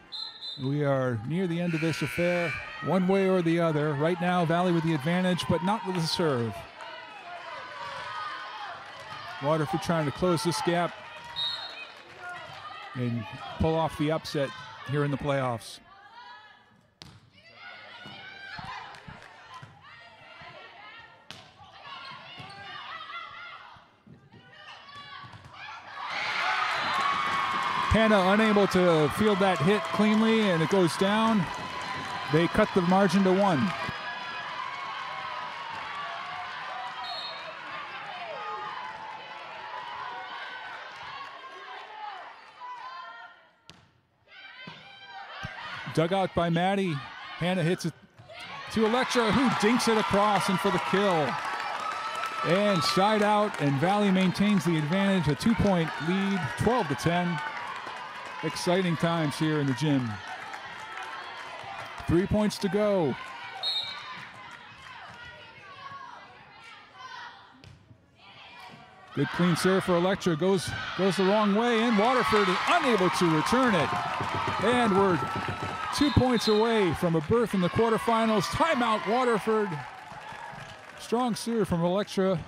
We are near the end of this affair, one way or the other. Right now, Valley with the advantage, but not with the serve. Waterford trying to close this gap and pull off the upset here in the playoffs. Hannah unable to field that hit cleanly, and it goes down. They cut the margin to 1. Dug out by Maddie. Hannah hits it to Electra, who dinks it across and for the kill. And side out, and Valley maintains the advantage, a 2-point lead, 12-10. Exciting times here in the gym. 3 points to go. Good clean serve for Electra, goes the wrong way, and Waterford is unable to return it. And we're 2 points away from a berth in the quarterfinals. Timeout, Waterford. Strong serve from Electra.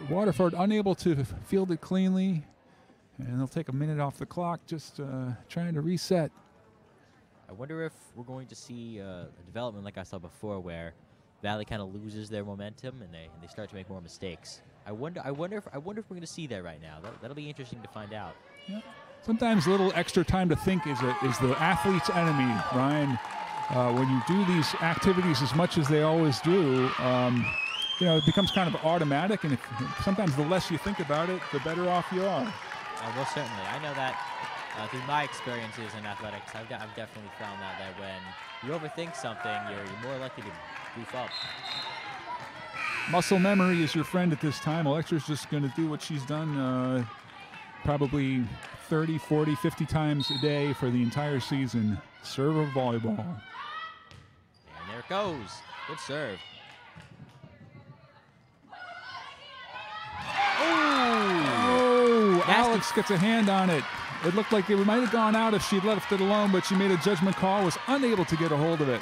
Waterford unable to field it cleanly. And they'll take a minute off the clock, just trying to reset. I wonder if we're going to see a development like I saw before, where Valley kind of loses their momentum and they start to make more mistakes. I wonder if we're going to see that right now. That'll be interesting to find out. Yeah. Sometimes a little extra time to think is the athlete's enemy, Ryan. When you do these activities as much as they always do, it becomes kind of automatic, and sometimes the less you think about it, the better off you are. Well, certainly. I know that through my experiences in athletics, I've definitely found out that when you overthink something, you're more likely to goof up. Muscle memory is your friend at this time. Electra's just going to do what she's done probably 30, 40, 50 times a day for the entire season. Serve of volleyball. And there it goes. Good serve. Oh, Alex gets a hand on it. It looked like it might have gone out if she'd left it alone, but she made a judgment call, was unable to get a hold of it.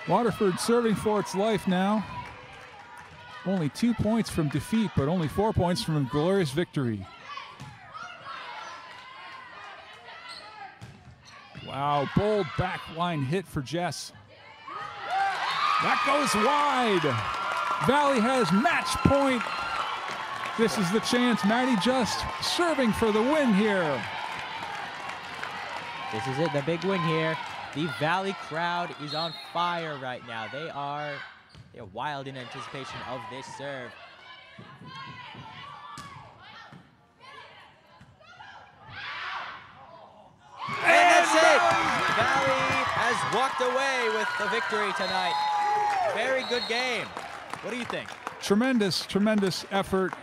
Waterford serving for its life now. Only 2 points from defeat, but only 4 points from a glorious victory. Wow, bold back line hit for Jess. That goes wide. Valley has match point. This is the chance. Maddie Just serving for the win here. This is it, the big win here. The Valley crowd is on fire right now. They're wild in anticipation of this serve. And that's it! Valley has walked away with the victory tonight. Very good game. What do you think? Tremendous effort.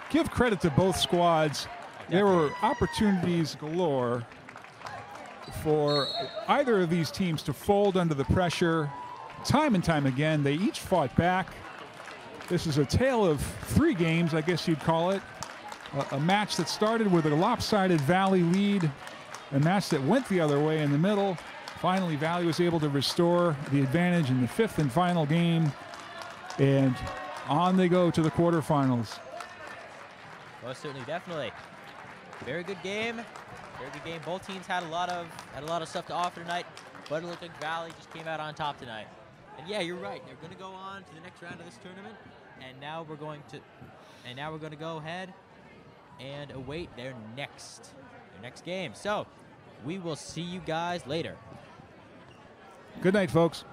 Give credit to both squads. There were opportunities galore for either of these teams to fold under the pressure. Time and time again, they each fought back. This is a tale of 3 games, I guess you'd call it. A match that started with a lopsided Valley lead, a match that went the other way in the middle. Finally, Valley was able to restore the advantage in the 5th and final game, and on they go to the quarterfinals. Most certainly, definitely. Very good game. Very good game. Both teams had a lot of stuff to offer tonight, but it looked like Valley just came out on top tonight. And yeah, you're right. They're going to go on to the next round of this tournament, and now we're going to go ahead and await their next game. So we will see you guys later. Good night, folks.